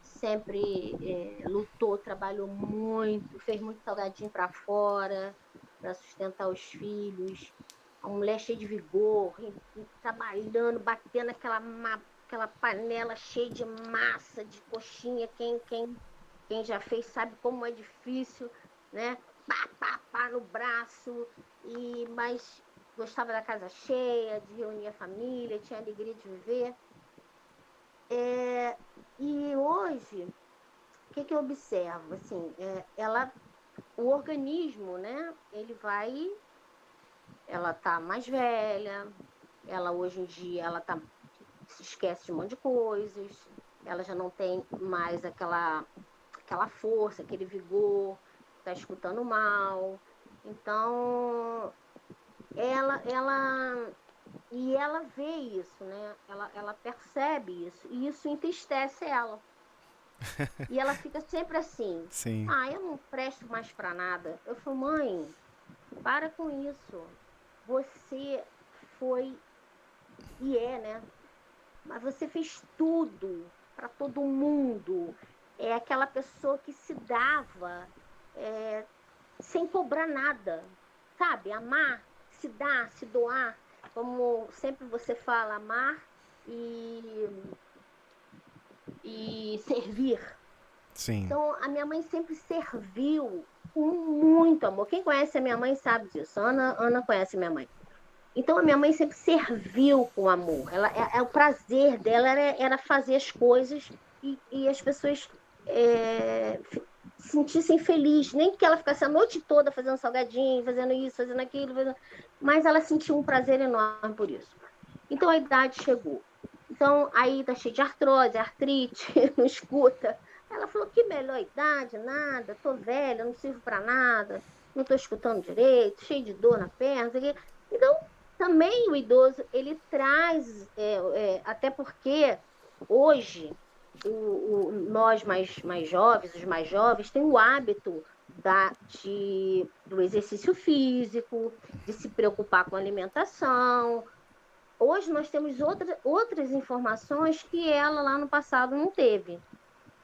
Sempre lutou, trabalhou muito, fez muito salgadinho para fora, para sustentar os filhos. Uma mulher cheia de vigor, trabalhando, batendo aquela panela cheia de massa, de coxinha. Quem já fez sabe como é difícil, né? Pá no braço. Mas gostava da casa cheia, de reunir a família, tinha alegria de viver. E hoje, o que eu observo? Assim, o organismo, né? Ela tá mais velha, ela hoje em dia se esquece de um monte de coisas, ela já não tem mais aquela força, aquele vigor, tá escutando mal. Então, ela vê isso, né? Ela percebe isso, e isso entristece ela. E ela fica sempre assim, Sim. eu não presto mais para nada. Eu falo, mãe, para com isso. Você foi e né? Mas você fez tudo para todo mundo. É aquela pessoa que se dava sem cobrar nada, sabe? Amar, se dar, se doar. Como sempre você fala, amar e servir. Sim. Então, a minha mãe sempre serviu com muito amor. Quem conhece a minha mãe sabe disso. Ana conhece minha mãe. Então, a minha mãe sempre serviu com amor. O prazer dela era fazer as coisas e as pessoas se sentissem felizes. Nem que ela ficasse a noite toda fazendo salgadinho, fazendo isso, fazendo aquilo. Mas ela sentiu um prazer enorme por isso. Então, a idade chegou. Então, aí tá cheio de artrose, artrite, não escuta. Ela falou, que melhor idade, nada, tô velha, não sirvo para nada, não tô escutando direito, cheio de dor na perna. Então, também o idoso, ele traz, até porque hoje nós mais jovens, os mais jovens, têm o hábito do exercício físico, de se preocupar com a alimentação. Hoje nós temos outras informações que ela lá no passado não teve.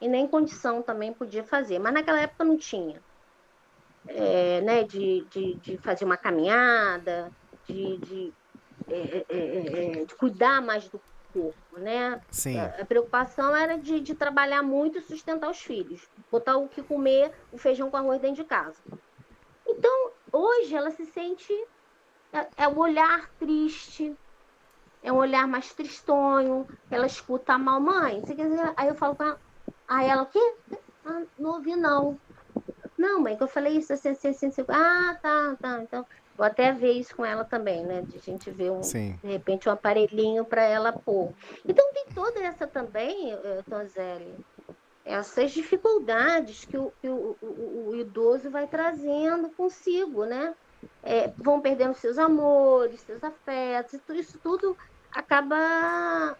E nem condição também podia fazer. Mas naquela época não tinha. Né, de fazer uma caminhada, de cuidar mais do corpo, né? Sim. A preocupação era de trabalhar muito e sustentar os filhos. Botar o que comer, o feijão com arroz dentro de casa. Então, hoje ela se sente... É um olhar triste, é um olhar mais tristonho, ela escuta mal, mãe, você quer dizer? Aí eu falo com ela, aí ela, o quê? Ah, não ouvi, não. Não, mãe, que eu falei isso, assim. Ah, tá. Então, vou até ver isso com ela também, né? De a gente ver, de repente, um aparelhinho para ela pôr. Então, tem toda essa também, Tonzelli, essas dificuldades que o idoso vai trazendo consigo, né? Vão perdendo seus amores, seus afetos, e isso tudo acaba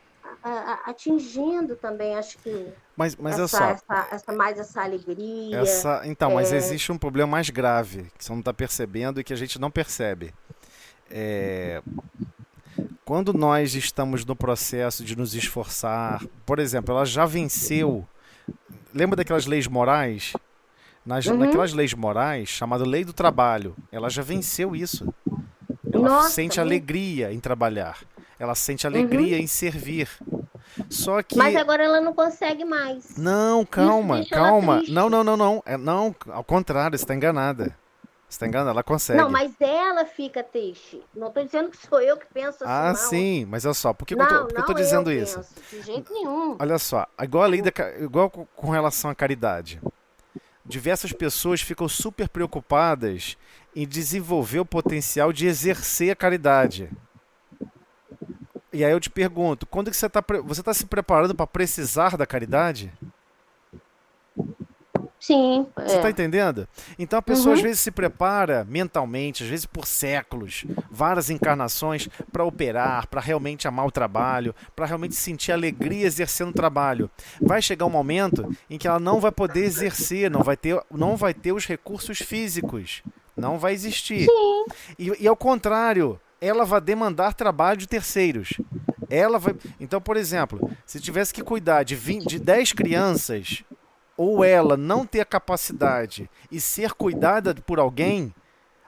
atingindo também, acho que mas essa alegria. Então, mas existe um problema mais grave que você não está percebendo e que a gente não percebe. Quando nós estamos no processo de nos esforçar, por exemplo, ela já venceu. Lembra daquelas leis morais? Naquelas leis morais, chamada lei do trabalho, ela já venceu isso. Ela sente alegria em trabalhar. Ela sente alegria em servir. Só que... Mas agora ela não consegue mais. Não, calma. Não, ao contrário, você está enganada. Você está enganada, ela consegue. Não, mas ela fica triste. Não estou dizendo que sou eu que penso assim, não. Sim, mas olha só, por que eu estou dizendo isso? De jeito nenhum. Olha só, igual com relação à caridade. Diversas pessoas ficam super preocupadas em desenvolver o potencial de exercer a caridade. E aí eu te pergunto, quando que você está se preparando para precisar da caridade? Sim. Você está entendendo? Então a pessoa às vezes se prepara mentalmente, às vezes por séculos, várias encarnações, para operar, para realmente amar o trabalho, para realmente sentir alegria exercendo o trabalho. Vai chegar um momento em que ela não vai poder exercer, não vai ter os recursos físicos. Não vai existir. Sim. E ao contrário, ela vai demandar trabalho de terceiros. Então, por exemplo, se tivesse que cuidar de 10 crianças, ou ela não ter a capacidade e ser cuidada por alguém,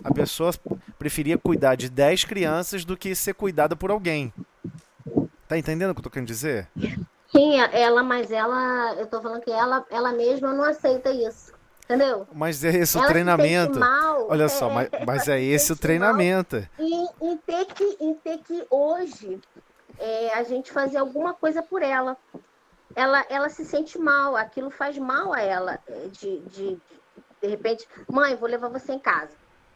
a pessoa preferia cuidar de 10 crianças do que ser cuidada por alguém. Tá entendendo o que eu tô querendo dizer? Sim, eu tô falando que ela mesma não aceita isso. Entendeu? Mas é esse o treinamento. Mal, olha só, mas é esse o treinamento. Em ter que hoje a gente fazer alguma coisa por ela. Ela se sente mal, aquilo faz mal a ela. De repente, mãe, vou levar você em casa.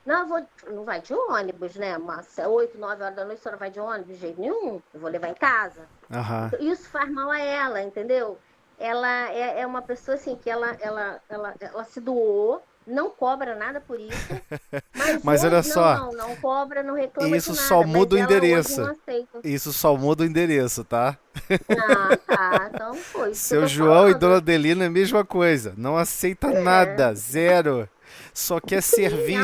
Não vai de ônibus, né? 8, 9 horas da noite, a senhora vai de ônibus? De jeito nenhum. Eu vou levar em casa. Isso faz mal a ela, entendeu? Ela é uma pessoa assim que ela se doou, não cobra nada por isso. Mas olha só. Não cobra, não reclama isso de nada. Só muda o endereço. Isso só muda o endereço, tá? Tá. Então foi. Seu João e Dona Adelina é a mesma coisa. Não aceita nada, zero. Só quer servir.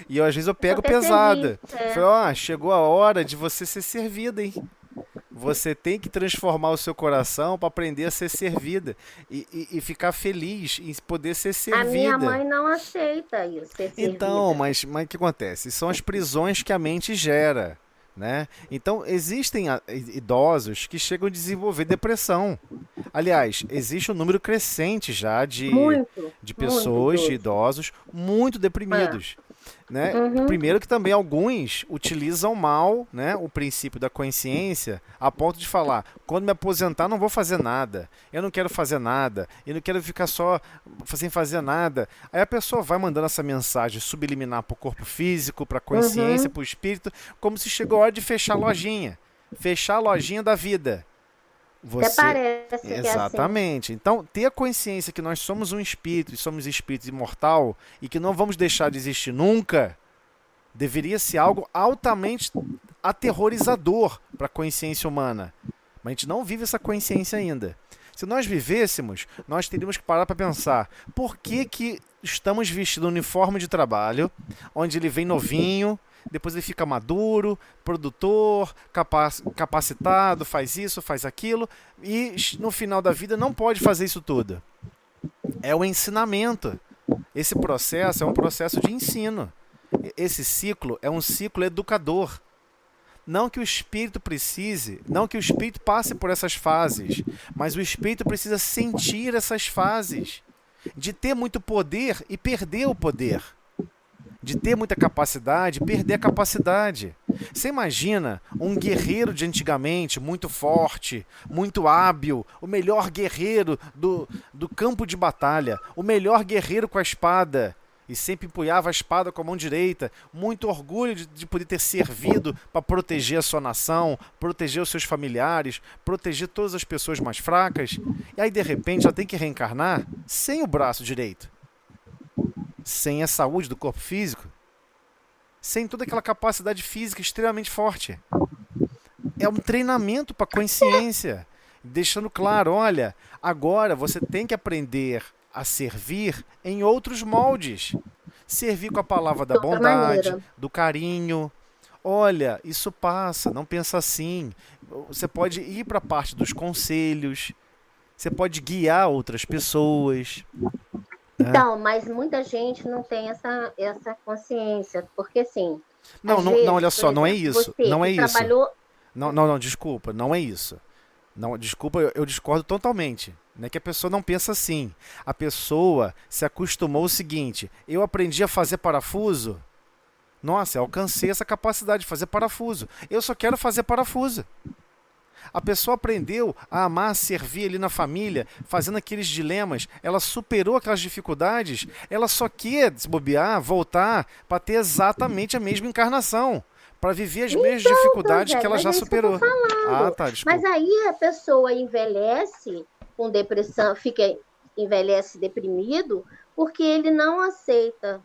E às vezes eu pego pesada. Falei, chegou a hora de você ser servida, hein? Você tem que transformar o seu coração para aprender a ser servida e ficar feliz em poder ser servida. A minha mãe não aceita isso, ser servida. Então, mas o que acontece? São as prisões que a mente gera, né? Então, existem idosos que chegam a desenvolver depressão. Aliás, existe um número crescente já de pessoas, de idosos, muito deprimidos. Né? Primeiro que também alguns utilizam mal, né, o princípio da consciência a ponto de falar, quando me aposentar não vou fazer nada, eu não quero fazer nada, eu não quero ficar só sem fazer nada. Aí a pessoa vai mandando essa mensagem subliminar para o corpo físico, para a consciência, para o espírito, como se chegou a hora de fechar a lojinha da vida. Parece Exatamente. Que é assim. Então, ter a consciência que nós somos um espírito e somos espírito imortal e que não vamos deixar de existir nunca, deveria ser algo altamente aterrorizador para a consciência humana. Mas a gente não vive essa consciência ainda. Se nós vivêssemos, nós teríamos que parar para pensar, por que que estamos vestindo um uniforme de trabalho, onde ele vem novinho, depois ele fica maduro, produtor, capacitado, faz isso, faz aquilo, e no final da vida não pode fazer isso tudo. É o ensinamento. Esse processo é um processo de ensino. Esse ciclo é um ciclo educador. Não que o espírito precise, não que o espírito passe por essas fases, mas o espírito precisa sentir essas fases. De ter muito poder e perder o poder. De ter muita capacidade e perder a capacidade. Você imagina um guerreiro de antigamente, muito forte, muito hábil, o melhor guerreiro do campo de batalha, o melhor guerreiro com a espada, e sempre empunhava a espada com a mão direita, muito orgulho de poder ter servido para proteger a sua nação, proteger os seus familiares, proteger todas as pessoas mais fracas, e aí de repente ela tem que reencarnar sem o braço direito, sem a saúde do corpo físico, sem toda aquela capacidade física extremamente forte. É um treinamento para a consciência, deixando claro, olha, agora você tem que aprender a servir em outros moldes. Servir com a palavra da bondade, do carinho. Olha, isso passa, não pensa assim. Você pode ir para a parte dos conselhos, você pode guiar outras pessoas. Então, mas muita gente não tem essa consciência, porque assim... Não, olha só, não é isso. Não é isso. Trabalhou... Não, desculpa, não é isso. Não, desculpa, eu discordo totalmente. Não é que a pessoa não pensa assim. A pessoa se acostumou ao seguinte, eu aprendi a fazer parafuso, nossa, eu alcancei essa capacidade de fazer parafuso. Eu só quero fazer parafuso. A pessoa aprendeu a amar, a servir ali na família, fazendo aqueles dilemas, ela superou aquelas dificuldades, ela só quer se bobear, voltar para ter exatamente a mesma encarnação, para viver as mesmas dificuldades que ela já superou. Tá, desculpa. Mas aí a pessoa envelhece com depressão, envelhece deprimido, porque ele não aceita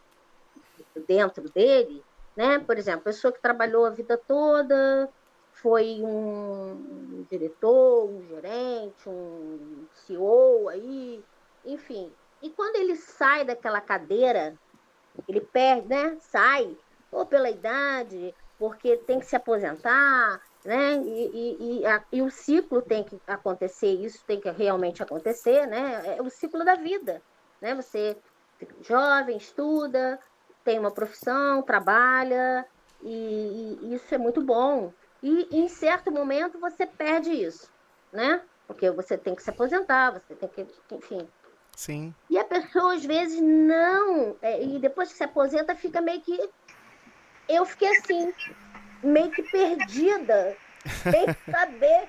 dentro dele, né? Por exemplo, a pessoa que trabalhou a vida toda, foi um diretor, um gerente, um CEO aí, enfim. E quando ele sai daquela cadeira, ele perde, né? Sai, ou pela idade, porque tem que se aposentar, né? E o ciclo tem que acontecer, isso tem que realmente acontecer, né? É o ciclo da vida, né? Você fica jovem, estuda, tem uma profissão, trabalha, e isso é muito bom. E em certo momento você perde isso, né? Porque você tem que se aposentar, você tem que, enfim. Sim. E a pessoa às vezes não, e depois que se aposenta fica meio que... Eu fiquei assim, meio que perdida, sem saber.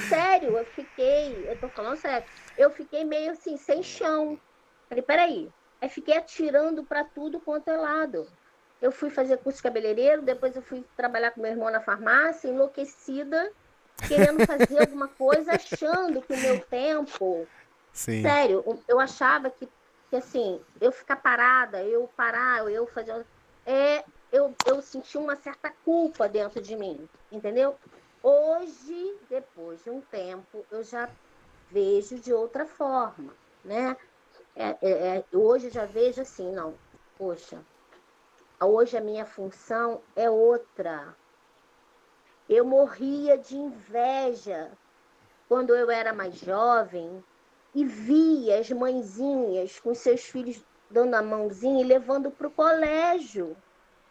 Sério, eu tô falando sério, eu fiquei meio assim, sem chão. Falei, peraí. Aí fiquei atirando para tudo quanto é lado. Eu fui fazer curso de cabeleireiro, depois eu fui trabalhar com meu irmão na farmácia, enlouquecida, querendo fazer alguma coisa, achando que o meu tempo... Sim. Sério, eu achava que assim, eu ficar parada, eu fazer... Eu senti uma certa culpa dentro de mim, entendeu? Hoje, depois de um tempo, eu já vejo de outra forma, né? Hoje eu já vejo assim, não, poxa, hoje a minha função é outra. Eu morria de inveja quando eu era mais jovem e via as mãezinhas com seus filhos dando a mãozinha e levando para o colégio.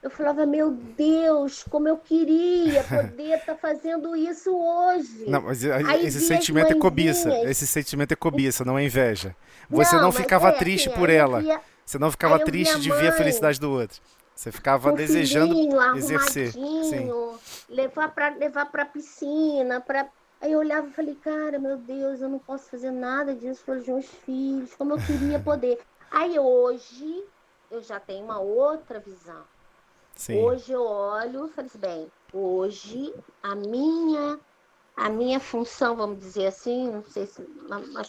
Eu falava, meu Deus, como eu queria poder estar fazendo isso hoje. Não, mas esse sentimento é cobiça. Esse sentimento é cobiça, não é inveja. Você não ficava triste por ela. Você não ficava triste de ver a felicidade do outro. Você ficava desejando exercer. Sim. Levar para a piscina. Aí eu olhava e falei, cara, meu Deus, eu não posso fazer nada disso pelos meus filhos, como eu queria poder. Aí hoje eu já tenho uma outra visão. Sim. Hoje eu olho e falo assim, bem, hoje a minha função, vamos dizer assim, não sei se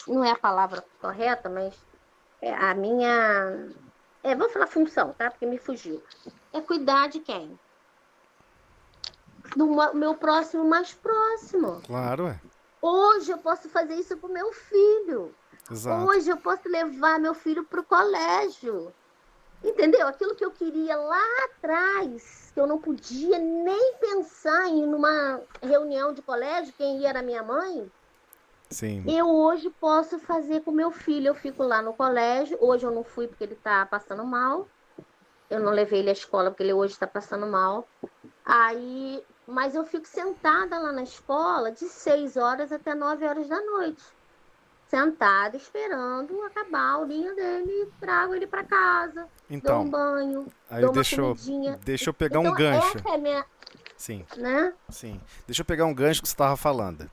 não é a palavra correta, mas a minha... vamos falar função, tá? Porque me fugiu. É cuidar de quem? Do meu próximo mais próximo. Claro, Hoje eu posso fazer isso para o meu filho. Exato. Hoje eu posso levar meu filho para o colégio. Entendeu? Aquilo que eu queria lá atrás, que eu não podia nem pensar em ir numa reunião de colégio, quem ia era minha mãe, Sim. eu hoje posso fazer com meu filho. Eu fico lá no colégio. Hoje eu não fui porque ele está passando mal. Eu não levei ele à escola porque ele hoje está passando mal. Aí, mas eu fico sentada lá na escola de 6 horas até 9 horas da noite. Sentada esperando acabar a aulinha dele, trago ele para casa, dou um Então, banho, aí dou uma deixa comidinha. eu pegar um Então, gancho. essa é a minha, Sim, né? sim. Deixa eu pegar um gancho que você estava falando.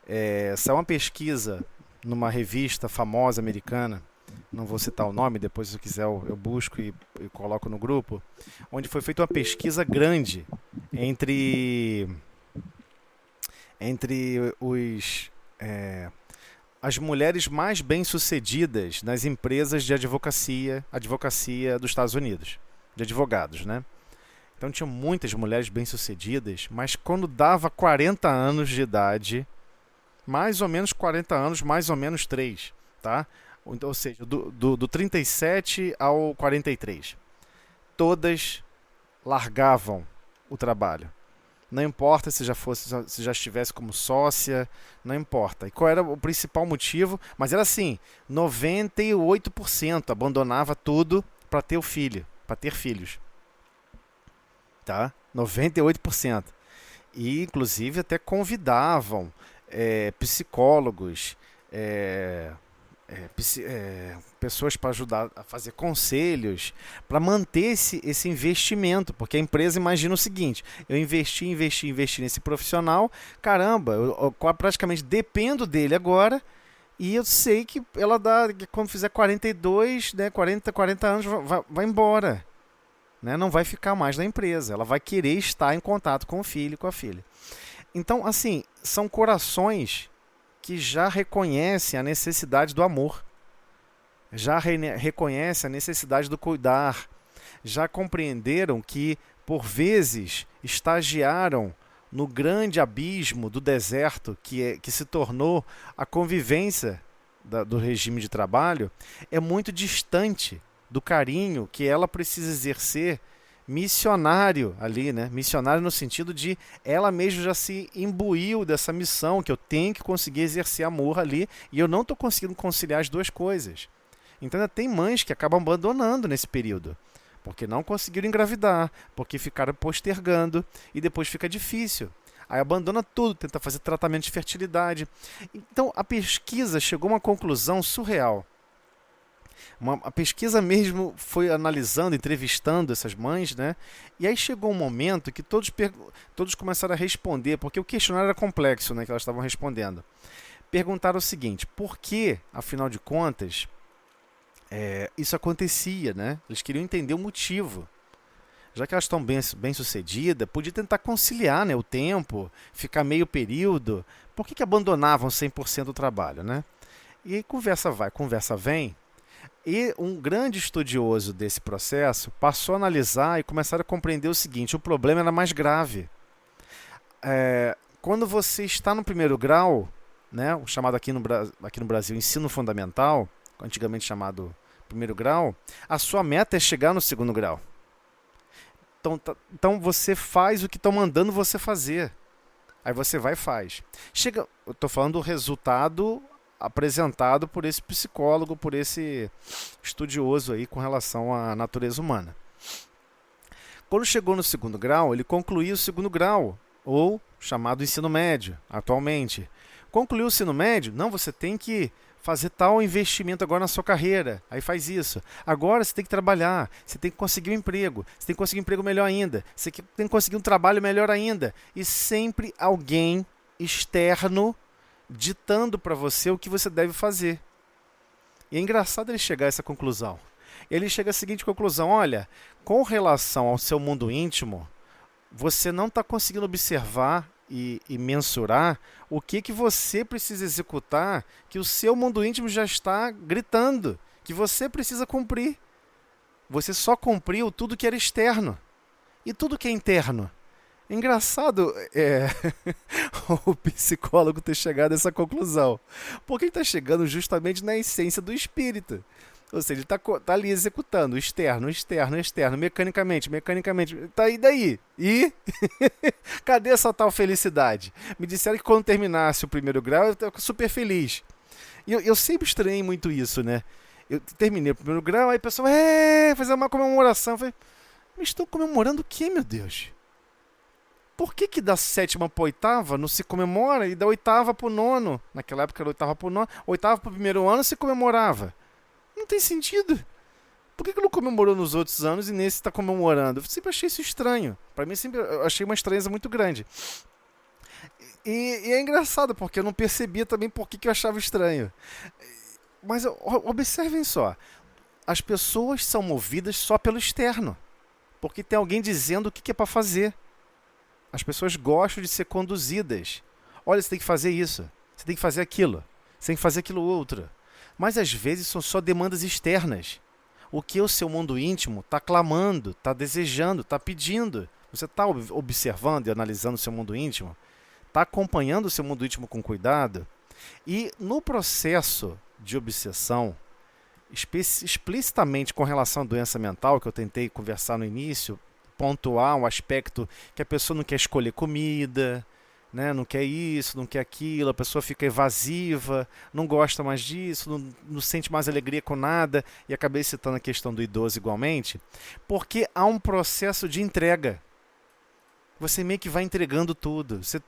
Essa é uma pesquisa numa revista famosa americana, não vou citar o nome, depois se quiser eu busco e coloco no grupo, onde foi feita uma pesquisa grande entre os as mulheres mais bem-sucedidas nas empresas de advocacia dos Estados Unidos, de advogados, né? Então tinham muitas mulheres bem-sucedidas, mas quando dava 40 anos de idade, mais ou menos 40 anos, mais ou menos 3, tá? Ou seja, do 37 ao 43. Todas largavam o trabalho. Não importa se já estivesse como sócia, não importa. E qual era o principal motivo? Mas era assim, 98% abandonava tudo para ter o filho, para ter filhos. Tá? 98%. E inclusive até convidavam psicólogos, pessoas para ajudar a fazer conselhos, para manter esse investimento, porque a empresa imagina o seguinte: eu investi nesse profissional, caramba, eu praticamente dependo dele agora, e eu sei que ela dá, quando fizer 42, né, 40 anos, vai embora. Né? Não vai ficar mais na empresa, ela vai querer estar em contato com o filho e com a filha. Então, assim, são corações que já reconhecem a necessidade do amor, já reconhecem a necessidade do cuidar, já compreenderam que, por vezes, estagiaram no grande abismo do deserto que se tornou a convivência do regime de trabalho, é muito distante do carinho que ela precisa exercer missionário ali, né? Missionário no sentido de ela mesma já se imbuiu dessa missão, que eu tenho que conseguir exercer amor ali, e eu não estou conseguindo conciliar as duas coisas. Então ainda tem mães que acabam abandonando nesse período, porque não conseguiram engravidar, porque ficaram postergando, e depois fica difícil. Aí abandona tudo, tenta fazer tratamento de fertilidade. Então a pesquisa chegou a uma conclusão surreal. A pesquisa mesmo foi analisando, entrevistando essas mães, né? E aí chegou um momento que todos começaram a responder, porque o questionário era complexo, né, que elas estavam respondendo. Perguntaram o seguinte: por que, afinal de contas, isso acontecia, né? Eles queriam entender o motivo. Já que elas estão bem sucedidas, podia tentar conciliar, né, o tempo, ficar meio período. Por que abandonavam 100% do trabalho, né? E aí conversa vai, conversa vem. E um grande estudioso desse processo passou a analisar e começar a compreender o seguinte: o problema era mais grave. Quando você está no primeiro grau, né, o chamado aqui no Brasil ensino fundamental, antigamente chamado primeiro grau, a sua meta é chegar no segundo grau. Então você faz o que estão mandando você fazer. Aí você vai e faz. Eu estou falando do resultado apresentado por esse psicólogo, por esse estudioso aí com relação à natureza humana. Quando chegou no segundo grau, ele concluiu o segundo grau, ou chamado ensino médio, atualmente. Concluiu o ensino médio? Não, você tem que fazer tal investimento agora na sua carreira. Aí faz isso. Agora você tem que trabalhar, você tem que conseguir um emprego, você tem que conseguir um emprego melhor ainda, você tem que conseguir um trabalho melhor ainda. E sempre alguém externo ditando para você o que você deve fazer. E é engraçado ele chegar a essa conclusão. Ele chega à seguinte conclusão: olha, com relação ao seu mundo íntimo, você não está conseguindo observar e mensurar o que você precisa executar, que o seu mundo íntimo já está gritando, que você precisa cumprir. Você só cumpriu tudo que era externo. E tudo que é interno Engraçado o psicólogo ter chegado a essa conclusão. Porque ele está chegando justamente na essência do espírito. Ou seja, ele tá ali executando externo, externo, externo, mecanicamente, mecanicamente. Tá aí daí. E cadê essa tal felicidade? Me disseram que quando terminasse o primeiro grau eu estava super feliz. E eu sempre estranhei muito isso, né? Eu terminei o primeiro grau, aí a pessoa, fazer uma comemoração. Eu falei, mas estou comemorando o quê, meu Deus? Por que da sétima para oitava não se comemora e da oitava para o nono? Naquela época era oitava para o nono, oitava para o primeiro ano se comemorava. Não tem sentido. Por que não comemorou nos outros anos e nesse está comemorando? Eu sempre achei isso estranho. Para mim, sempre eu achei uma estranheza muito grande. E é engraçado, porque eu não percebia também por que eu achava estranho. Mas observem só. As pessoas são movidas só pelo externo. Porque tem alguém dizendo o que é para fazer. As pessoas gostam de ser conduzidas. Olha, você tem que fazer isso. Você tem que fazer aquilo. Você tem que fazer aquilo outro. Mas às vezes são só demandas externas. O que o seu mundo íntimo está clamando, está desejando, está pedindo. Você está observando e analisando o seu mundo íntimo? Está acompanhando o seu mundo íntimo com cuidado? E no processo de obsessão, explicitamente com relação à doença mental, que eu tentei conversar no início, pontuar um aspecto que a pessoa não quer escolher comida, né? Não quer isso, não quer aquilo, a pessoa fica evasiva, não gosta mais disso, não sente mais alegria com nada, e acabei citando a questão do idoso igualmente, porque há um processo de entrega. Você meio que vai entregando tudo, você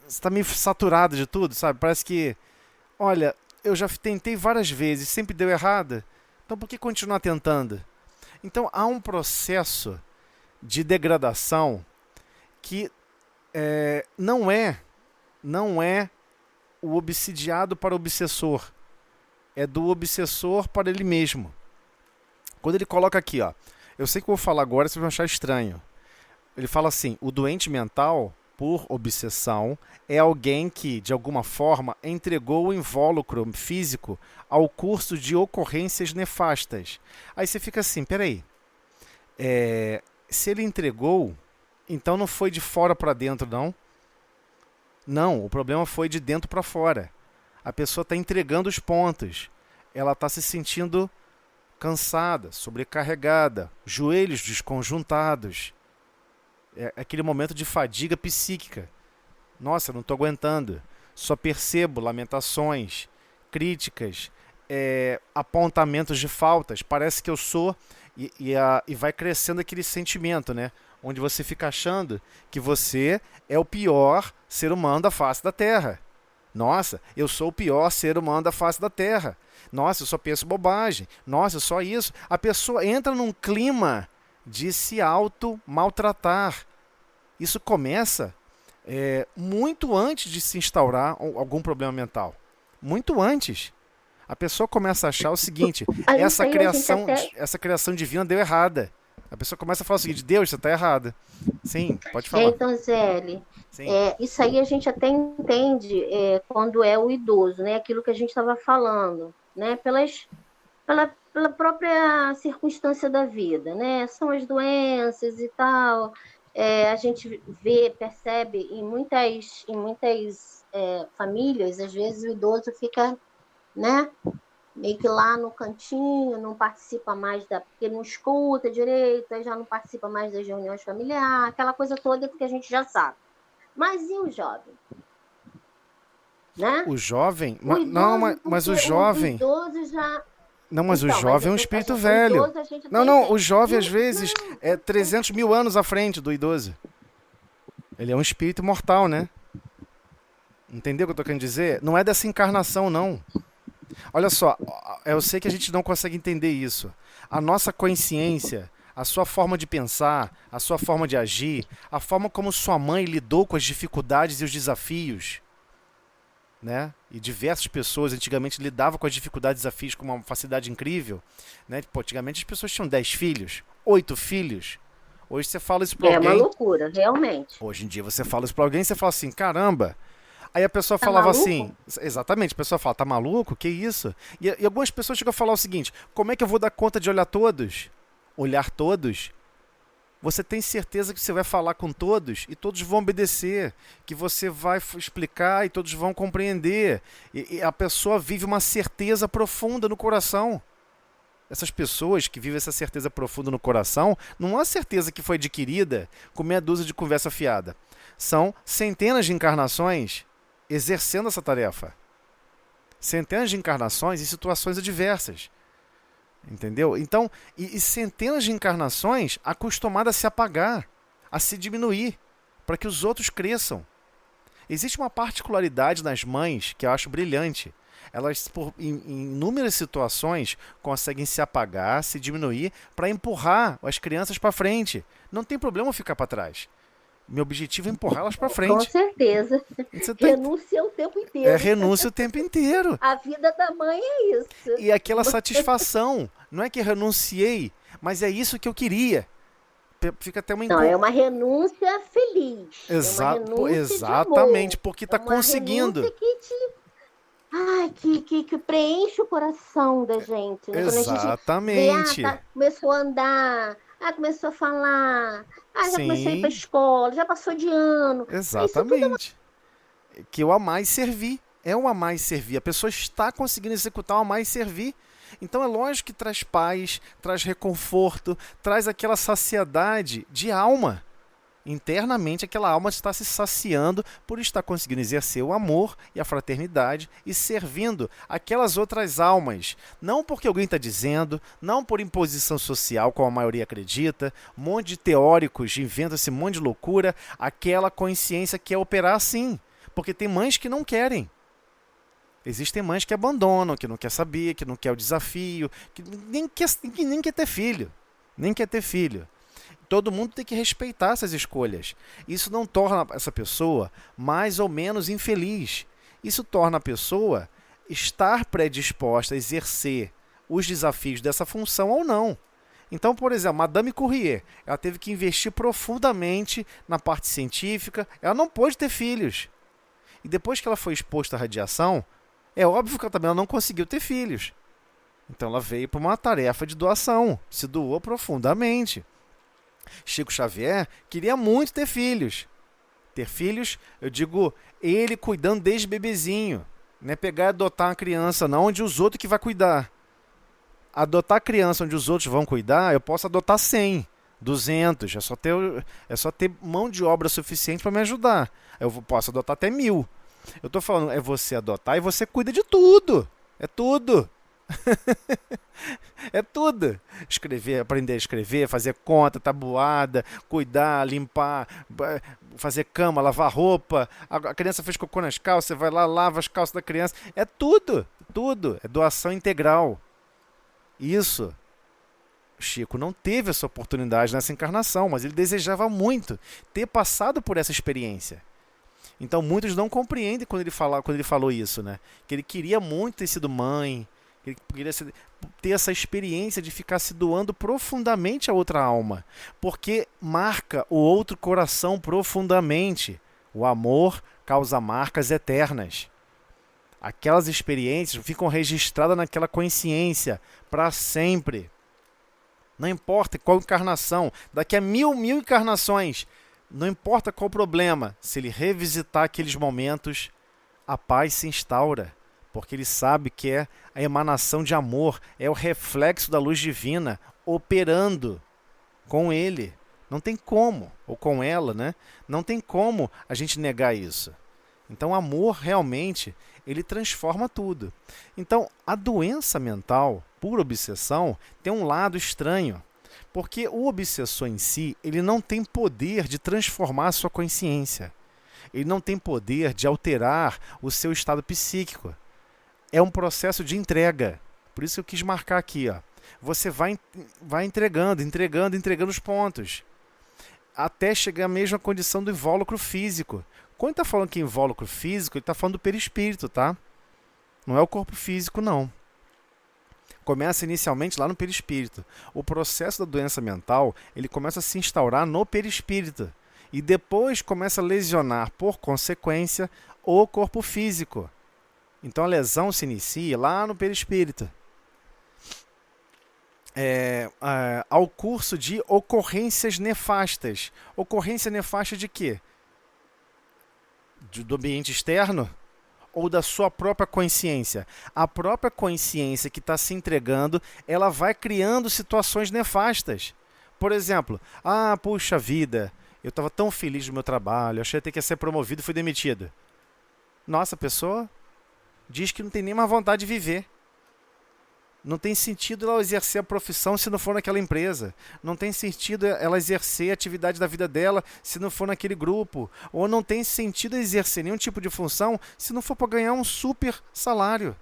está meio saturado de tudo, sabe? Parece que, olha, eu já tentei várias vezes, sempre deu errado, então por que continuar tentando? Então há um processo de degradação que não é o obsidiado para o obsessor, é do obsessor para ele mesmo. Quando ele coloca aqui, ó, eu sei que eu vou falar agora, vocês vão achar estranho. Ele fala assim, o doente mental, por obsessão, é alguém que, de alguma forma, entregou o invólucro físico ao curso de ocorrências nefastas. Aí você fica assim, peraí, se ele entregou, então não foi de fora para dentro, não? Não, o problema foi de dentro para fora. A pessoa está entregando os pontos. Ela está se sentindo cansada, sobrecarregada, joelhos desconjuntados. É aquele momento de fadiga psíquica. Nossa, eu não estou aguentando. Só percebo lamentações, críticas, apontamentos de faltas. Parece que eu sou... E vai crescendo aquele sentimento, né? Onde você fica achando que você é o pior ser humano da face da Terra. Nossa, eu sou o pior ser humano da face da Terra. Nossa, eu só penso bobagem. Nossa, só isso. A pessoa entra num clima de se auto-maltratar. Isso começa muito antes de se instaurar algum problema mental. Muito antes. A pessoa começa a achar o seguinte, essa criação divina deu errada. A pessoa começa a falar o seguinte, Deus, você está errada. Sim, pode falar. Então, Zéli, isso aí a gente até entende quando é o idoso, né? Aquilo que a gente estava falando, né? Pela própria circunstância da vida, né? São as doenças e tal. A gente percebe em muitas famílias, às vezes o idoso fica, né, meio que lá no cantinho, não participa mais porque não escuta direito, aí já não participa mais das reuniões familiares, aquela coisa toda que a gente já sabe. Mas e o jovem? Né? O jovem? Mas o jovem... O idoso já... Não, mas o jovem é um espírito velho. O jovem às vezes é 300 mil anos à frente do idoso. Ele é um espírito mortal, né? Entendeu o que eu estou querendo dizer? Não é dessa encarnação, não. Olha só, eu sei que a gente não consegue entender isso. A nossa consciência, a sua forma de pensar, a sua forma de agir, a forma como sua mãe lidou com as dificuldades e os desafios, né? E diversas pessoas antigamente lidavam com as dificuldades e desafios com uma facilidade incrível, né? Pô, antigamente as pessoas tinham 10 filhos, 8 filhos. Hoje você fala isso para alguém... É uma loucura, realmente. Hoje em dia você fala isso para alguém e você fala assim, caramba... Aí a pessoa falava assim, exatamente, a pessoa fala, tá maluco? Que isso? E algumas pessoas chegam a falar o seguinte, como é que eu vou dar conta de olhar todos? Olhar todos? Você tem certeza que você vai falar com todos e todos vão obedecer, que você vai explicar e todos vão compreender. E a pessoa vive uma certeza profunda no coração. Essas pessoas que vivem essa certeza profunda no coração, não é uma certeza que foi adquirida com meia dúzia de conversa fiada. São centenas de encarnações exercendo essa tarefa. Centenas de encarnações em situações adversas. Entendeu? Então, e centenas de encarnações acostumadas a se apagar, a se diminuir, para que os outros cresçam. Existe uma particularidade nas mães que eu acho brilhante. Elas, em inúmeras situações, conseguem se apagar, se diminuir, para empurrar as crianças para frente. Não tem problema ficar para trás. Meu objetivo é empurrá-las para frente. Com certeza. Renúncia o tempo inteiro. É renúncia o tempo inteiro. A vida da mãe é isso. E aquela satisfação. Não é que eu renunciei, mas é isso que eu queria. Fica até uma Não, é uma renúncia feliz. Exatamente, porque está conseguindo. Ai, que preenche o coração da gente. Né? Exatamente. Começou a andar, começou a falar, já começou a ir para a escola, já passou de ano. Exatamente. Que o amar e servir. É o amar e servir. A pessoa está conseguindo executar o amar e servir. Então é lógico que traz paz, traz reconforto, traz aquela saciedade de alma. Internamente, aquela alma está se saciando por estar conseguindo exercer o amor e a fraternidade e servindo aquelas outras almas. Não porque alguém está dizendo, não por imposição social, como a maioria acredita, um monte de teóricos inventam esse monte de loucura, aquela consciência que quer operar assim. Porque tem mães que não querem. Existem mães que abandonam, que não quer saber, que não quer o desafio, que nem quer ter filho. Nem quer ter filho. Todo mundo tem que respeitar essas escolhas. Isso não torna essa pessoa mais ou menos infeliz. Isso torna a pessoa estar predisposta a exercer os desafios dessa função ou não. Então, por exemplo, Madame Curie, ela teve que investir profundamente na parte científica, ela não pôde ter filhos. E depois que ela foi exposta à radiação, é óbvio que ela também não conseguiu ter filhos. Então ela veio para uma tarefa de doação, se doou profundamente. Chico Xavier queria muito ter filhos. Ter filhos, eu digo, ele cuidando desde bebezinho. Não é pegar e adotar uma criança, não, onde os outros que vai cuidar. Adotar criança onde os outros vão cuidar, eu posso adotar 100, 200. É só ter mão de obra suficiente para me ajudar. Eu posso adotar até 1000. Eu estou falando, é você adotar e você cuida de tudo. É tudo. É tudo. Escrever, aprender a escrever, fazer conta, tabuada, cuidar, limpar, fazer cama, lavar roupa. A criança fez cocô nas calças, você vai lá, lava as calças da criança. É tudo, tudo. É doação integral. Isso. Chico não teve essa oportunidade nessa encarnação, mas ele desejava muito ter passado por essa experiência. Então muitos não compreendem quando ele falou isso, né? Que ele queria muito ter sido mãe, que ele queria ter essa experiência de ficar se doando profundamente a outra alma, porque marca o outro coração profundamente. O amor causa marcas eternas. Aquelas experiências ficam registradas naquela consciência para sempre. Não importa qual encarnação, daqui a mil encarnações, não importa qual problema, se ele revisitar aqueles momentos, a paz se instaura, porque ele sabe que é a emanação de amor, é o reflexo da luz divina operando com ele. Não tem como, ou com ela, né? Não tem como a gente negar isso. Então, o amor realmente, ele transforma tudo. Então, a doença mental, por obsessão, tem um lado estranho. Porque o obsessor em si, ele não tem poder de transformar a sua consciência. Ele não tem poder de alterar o seu estado psíquico. É um processo de entrega. Por isso que eu quis marcar aqui. Ó. Você vai entregando os pontos. Até chegar à mesma condição do invólucro físico. Quando ele está falando que invólucro físico, ele está falando do perispírito, tá? Não é o corpo físico, não. Começa inicialmente lá no perispírito. O processo da doença mental, ele começa a se instaurar no perispírito. E depois começa a lesionar, por consequência, o corpo físico. Então a lesão se inicia lá no perispírito. ao curso de ocorrências nefastas. Ocorrência nefasta de quê? Do ambiente externo ou da sua própria consciência? A própria consciência que está se entregando, ela vai criando situações nefastas. Por exemplo, puxa vida, eu estava tão feliz no meu trabalho, achei até que ia ser promovido e fui demitido. Nossa, a pessoa diz que não tem nem mais vontade de viver. Não tem sentido ela exercer a profissão se não for naquela empresa. Não tem sentido ela exercer a atividade da vida dela se não for naquele grupo. Ou não tem sentido exercer nenhum tipo de função se não for para ganhar um super salário.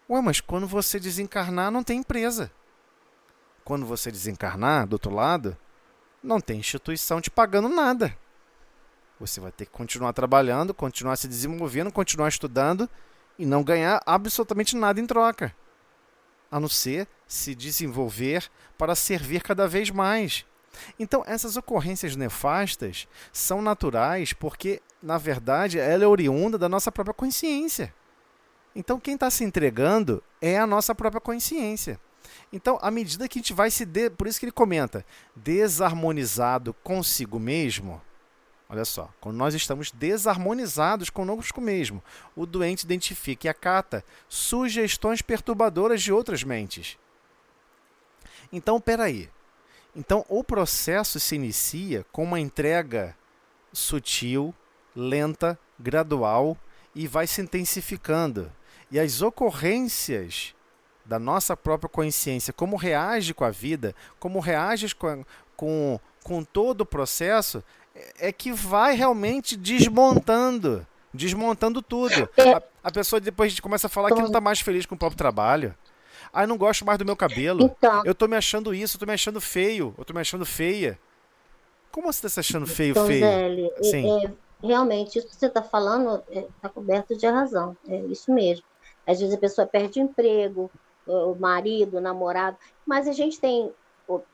Ué, mas quando você desencarnar, não tem empresa. Quando você desencarnar, do outro lado, não tem instituição te pagando nada. Você vai ter que continuar trabalhando, continuar se desenvolvendo, continuar estudando e não ganhar absolutamente nada em troca. A não ser se desenvolver para servir cada vez mais. Então, essas ocorrências nefastas são naturais porque, na verdade, ela é oriunda da nossa própria consciência. Então, quem está se entregando é a nossa própria consciência. Então, à medida que a gente vai por isso que ele comenta, desarmonizado consigo mesmo. Olha só, quando nós estamos desarmonizados conosco mesmo, o doente identifica e acata sugestões perturbadoras de outras mentes. Então, peraí. Então, o processo se inicia com uma entrega sutil, lenta, gradual e vai se intensificando. E as ocorrências da nossa própria consciência, como reage com a vida, como reage com todo o processo, é que vai realmente desmontando tudo. A pessoa depois começa a falar que não está mais feliz com o próprio trabalho. Eu não gosto mais do meu cabelo. Então, Eu tô me achando isso, eu tô me achando feio, eu tô me achando feia. Como você tá se achando feio? Zélio, Sim. realmente, isso que você está falando está coberto de razão. É isso mesmo. Às vezes a pessoa perde o emprego, o marido, o namorado, mas a gente tem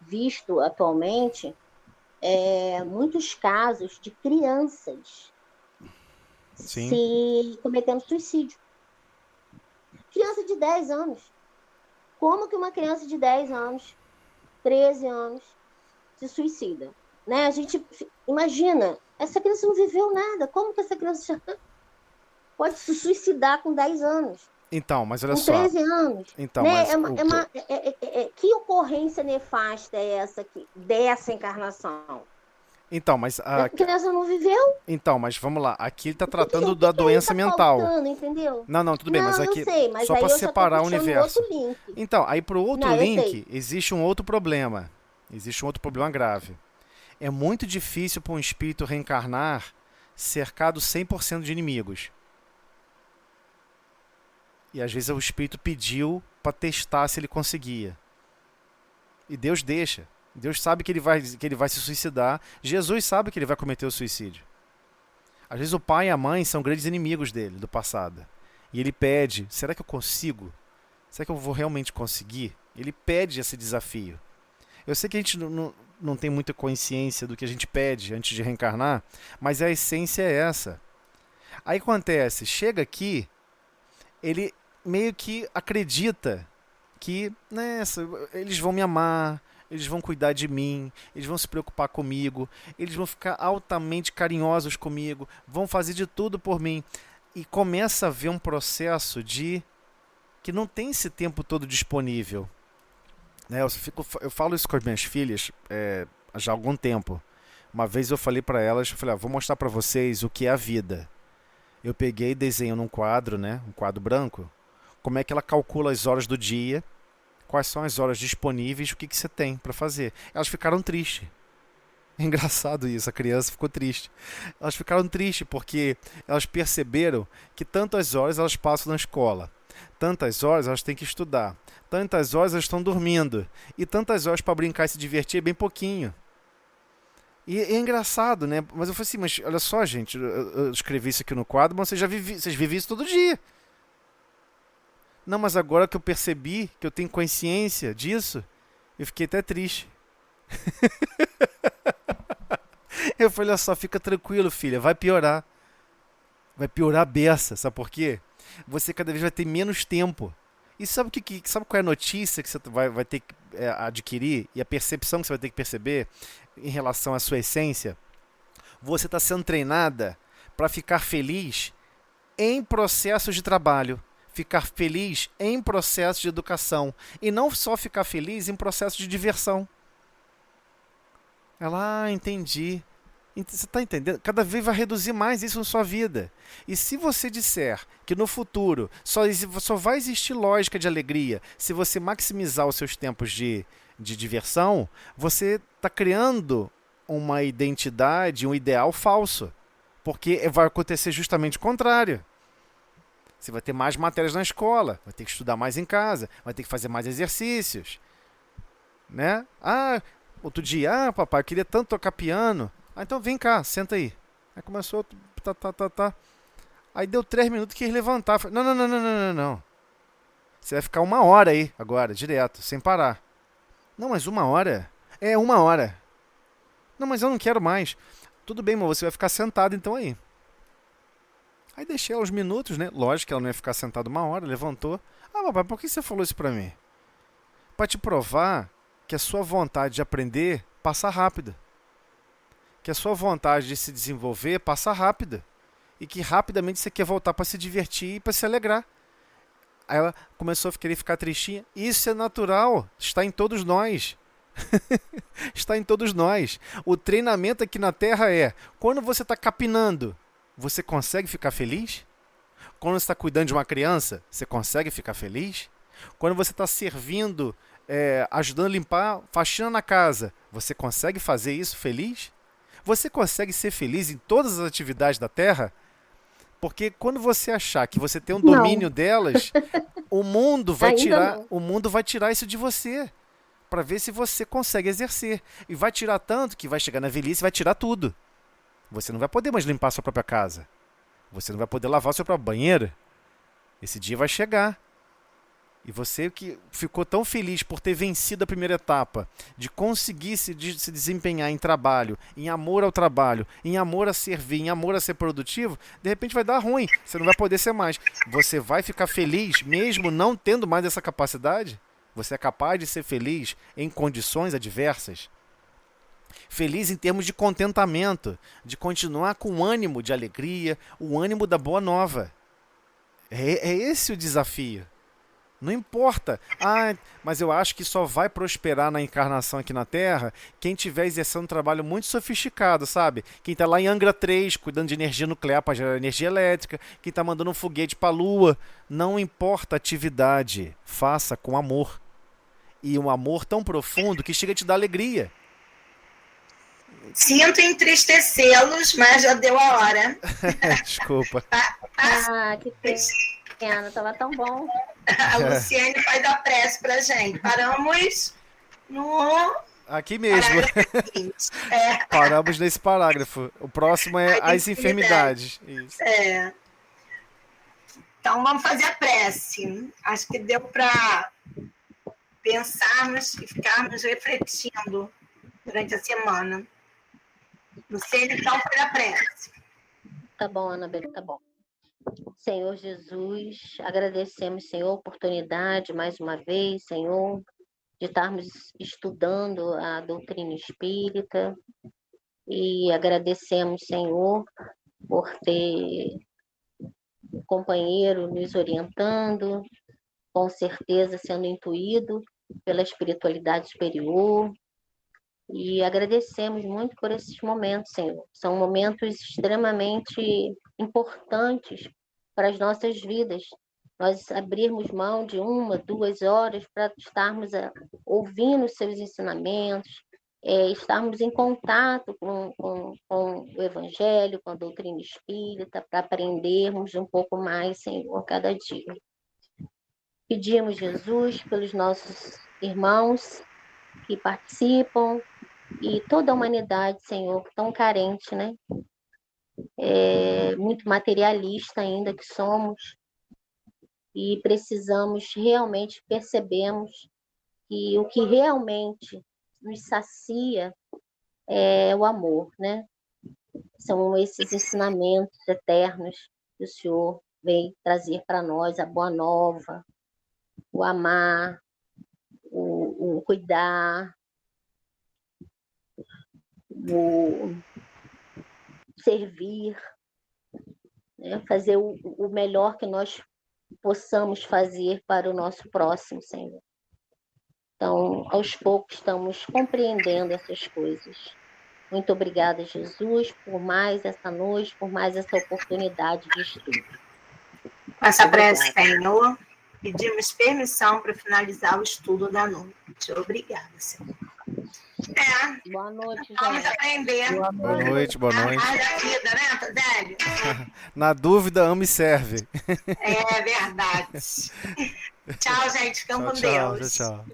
visto atualmente muitos casos de crianças se cometendo suicídio. Criança de 10 anos. Como que uma criança de 10 anos, 13 anos, se suicida? Né? A gente imagina, essa criança não viveu nada. Como que essa criança pode se suicidar com 10 anos? Então, mas olha com só. 13 anos. Então, né? mas que ocorrência nefasta é essa dessa encarnação? Então, mas A criança não viveu? Então, mas vamos lá. Aqui ele tá tratando da doença mental. Faltando, entendeu? Não, tudo bem, mas aqui eu sei, mas só para separar o universo. Outro link. Então, aí pro outro link existe um outro problema. Existe um outro problema grave. É muito difícil para um espírito reencarnar cercado 100% de inimigos. E às vezes o espírito pediu para testar se ele conseguia. E Deus deixa. Deus sabe que ele vai se suicidar. Jesus sabe que ele vai cometer o suicídio. Às vezes o pai e a mãe são grandes inimigos dele, do passado. E ele pede, será que eu consigo? Será que eu vou realmente conseguir? Ele pede esse desafio. Eu sei que a gente não tem muita consciência do que a gente pede antes de reencarnar, mas a essência é essa. Aí acontece, chega aqui, ele meio que acredita que eles vão me amar, eles vão cuidar de mim, eles vão se preocupar comigo, eles vão ficar altamente carinhosos comigo, vão fazer de tudo por mim. E começa a ver um processo que não tem esse tempo todo disponível. Eu falo isso com as minhas filhas já há algum tempo. Uma vez eu falei para elas, vou mostrar para vocês o que é a vida. Eu peguei e desenho num quadro, um quadro branco, como é que ela calcula as horas do dia, quais são as horas disponíveis, o que você tem para fazer. Elas ficaram tristes. É engraçado isso, a criança ficou triste. Elas ficaram tristes porque elas perceberam que tantas horas elas passam na escola, tantas horas elas têm que estudar, tantas horas elas estão dormindo, e tantas horas para brincar e se divertir é bem pouquinho. E é engraçado, né? Mas eu falei assim, mas olha só, gente, eu escrevi isso aqui no quadro, mas vocês vivem isso todo dia. Não, mas agora que eu percebi, que eu tenho consciência disso, eu fiquei até triste. Eu falei, olha só, fica tranquilo, filha, vai piorar. Vai piorar a beça, sabe por quê? Você cada vez vai ter menos tempo. E sabe qual é a notícia que você vai ter que adquirir e a percepção que você vai ter que perceber em relação à sua essência? Você está sendo treinada para ficar feliz em processos de trabalho, ficar feliz em processos de educação e não só ficar feliz em processos de diversão. Entendi. Você está entendendo? Cada vez vai reduzir mais isso na sua vida. E se você disser que no futuro só vai existir lógica de alegria se você maximizar os seus tempos de diversão, você está criando uma identidade, um ideal falso. Porque vai acontecer justamente o contrário. Você vai ter mais matérias na escola, vai ter que estudar mais em casa, vai ter que fazer mais exercícios, né? Outro dia, papai, eu queria tanto tocar piano. Então vem cá, senta aí. Aí começou, tá. Aí deu 3 minutos que quis levantar. Falei, não. Você vai ficar 1 hora aí agora, direto, sem parar. Não, mas 1 hora? É, 1 hora. Não, mas eu não quero mais. Tudo bem, mas você vai ficar sentado então aí. Aí deixei ela uns minutos, né? Lógico que ela não ia ficar sentada 1 hora, levantou. Papai, por que você falou isso pra mim? Pra te provar que a sua vontade de aprender passa rápida. Que a sua vontade de se desenvolver passa rápida. E que rapidamente você quer voltar para se divertir e para se alegrar. Aí ela começou a querer ficar tristinha. Isso é natural, está em todos nós. Está em todos nós. O treinamento aqui na Terra é, quando você está capinando, você consegue ficar feliz? Quando você está cuidando de uma criança, você consegue ficar feliz? Quando você está servindo, ajudando a limpar, faxina na casa, você consegue fazer isso feliz? Você consegue ser feliz em todas as atividades da Terra? Porque quando você achar que você tem um domínio delas, o mundo vai tirar isso de você para ver se você consegue exercer. E vai tirar tanto que vai chegar na velhice e vai tirar tudo. Você não vai poder mais limpar a sua própria casa. Você não vai poder lavar o seu próprio banheiro. Esse dia vai chegar. E você que ficou tão feliz por ter vencido a primeira etapa, de conseguir se desempenhar em trabalho, em amor ao trabalho, em amor a servir, em amor a ser produtivo, de repente vai dar ruim, você não vai poder ser mais. Você vai ficar feliz mesmo não tendo mais essa capacidade? Você é capaz de ser feliz em condições adversas? Feliz em termos de contentamento, de continuar com o ânimo de alegria, o ânimo da boa nova. É esse o desafio. Não importa. Mas eu acho que só vai prosperar na encarnação aqui na Terra quem tiver exercendo um trabalho muito sofisticado, sabe? Quem está lá em Angra 3, cuidando de energia nuclear para gerar energia elétrica, quem está mandando um foguete para a Lua. Não importa a atividade, faça com amor. E um amor tão profundo que chega a te dar alegria. Sinto entristecê-los, mas já deu a hora. Desculpa. Que pena, estava tão bom. A Luciane faz a prece pra gente. Paramos no... Aqui mesmo. Paramos nesse parágrafo. O próximo é as enfermidades. Isso. Então vamos fazer a prece. Acho que deu para pensarmos e ficarmos refletindo durante a semana. Luciane, então, faz a prece. Tá bom, Anabela, tá bom. Senhor Jesus, agradecemos, Senhor, a oportunidade mais uma vez, Senhor, de estarmos estudando a doutrina espírita e agradecemos, Senhor, por ter um companheiro nos orientando, com certeza sendo intuído pela espiritualidade superior. E agradecemos muito por esses momentos, Senhor. São momentos extremamente importantes para as nossas vidas. Nós abrirmos mão de 1, 2 horas para estarmos ouvindo os seus ensinamentos, estarmos em contato com o Evangelho, com a doutrina espírita, para aprendermos um pouco mais, Senhor, cada dia. Pedimos, Jesus, pelos nossos irmãos que participam, e toda a humanidade, Senhor, tão carente, né? Muito materialista ainda que somos, e precisamos realmente, percebemos que o que realmente nos sacia é o amor, né? São esses ensinamentos eternos que o Senhor veio trazer para nós, a boa nova, o amar, o cuidar, o servir, né? Fazer o melhor que nós possamos fazer para o nosso próximo, Senhor. Então, aos poucos, estamos compreendendo essas coisas. Muito obrigada, Jesus, por mais essa noite, por mais essa oportunidade de estudo. Com essa prece, Obrigada. Senhor, pedimos permissão para finalizar o estudo da noite. Obrigada, Senhor. Boa noite, Vamos gente. aprender. Boa noite, boa noite. A vida, né, Tadélio? Na dúvida, ama e serve. É verdade. Tchau, gente. Ficam com Tchau, Deus. tchau.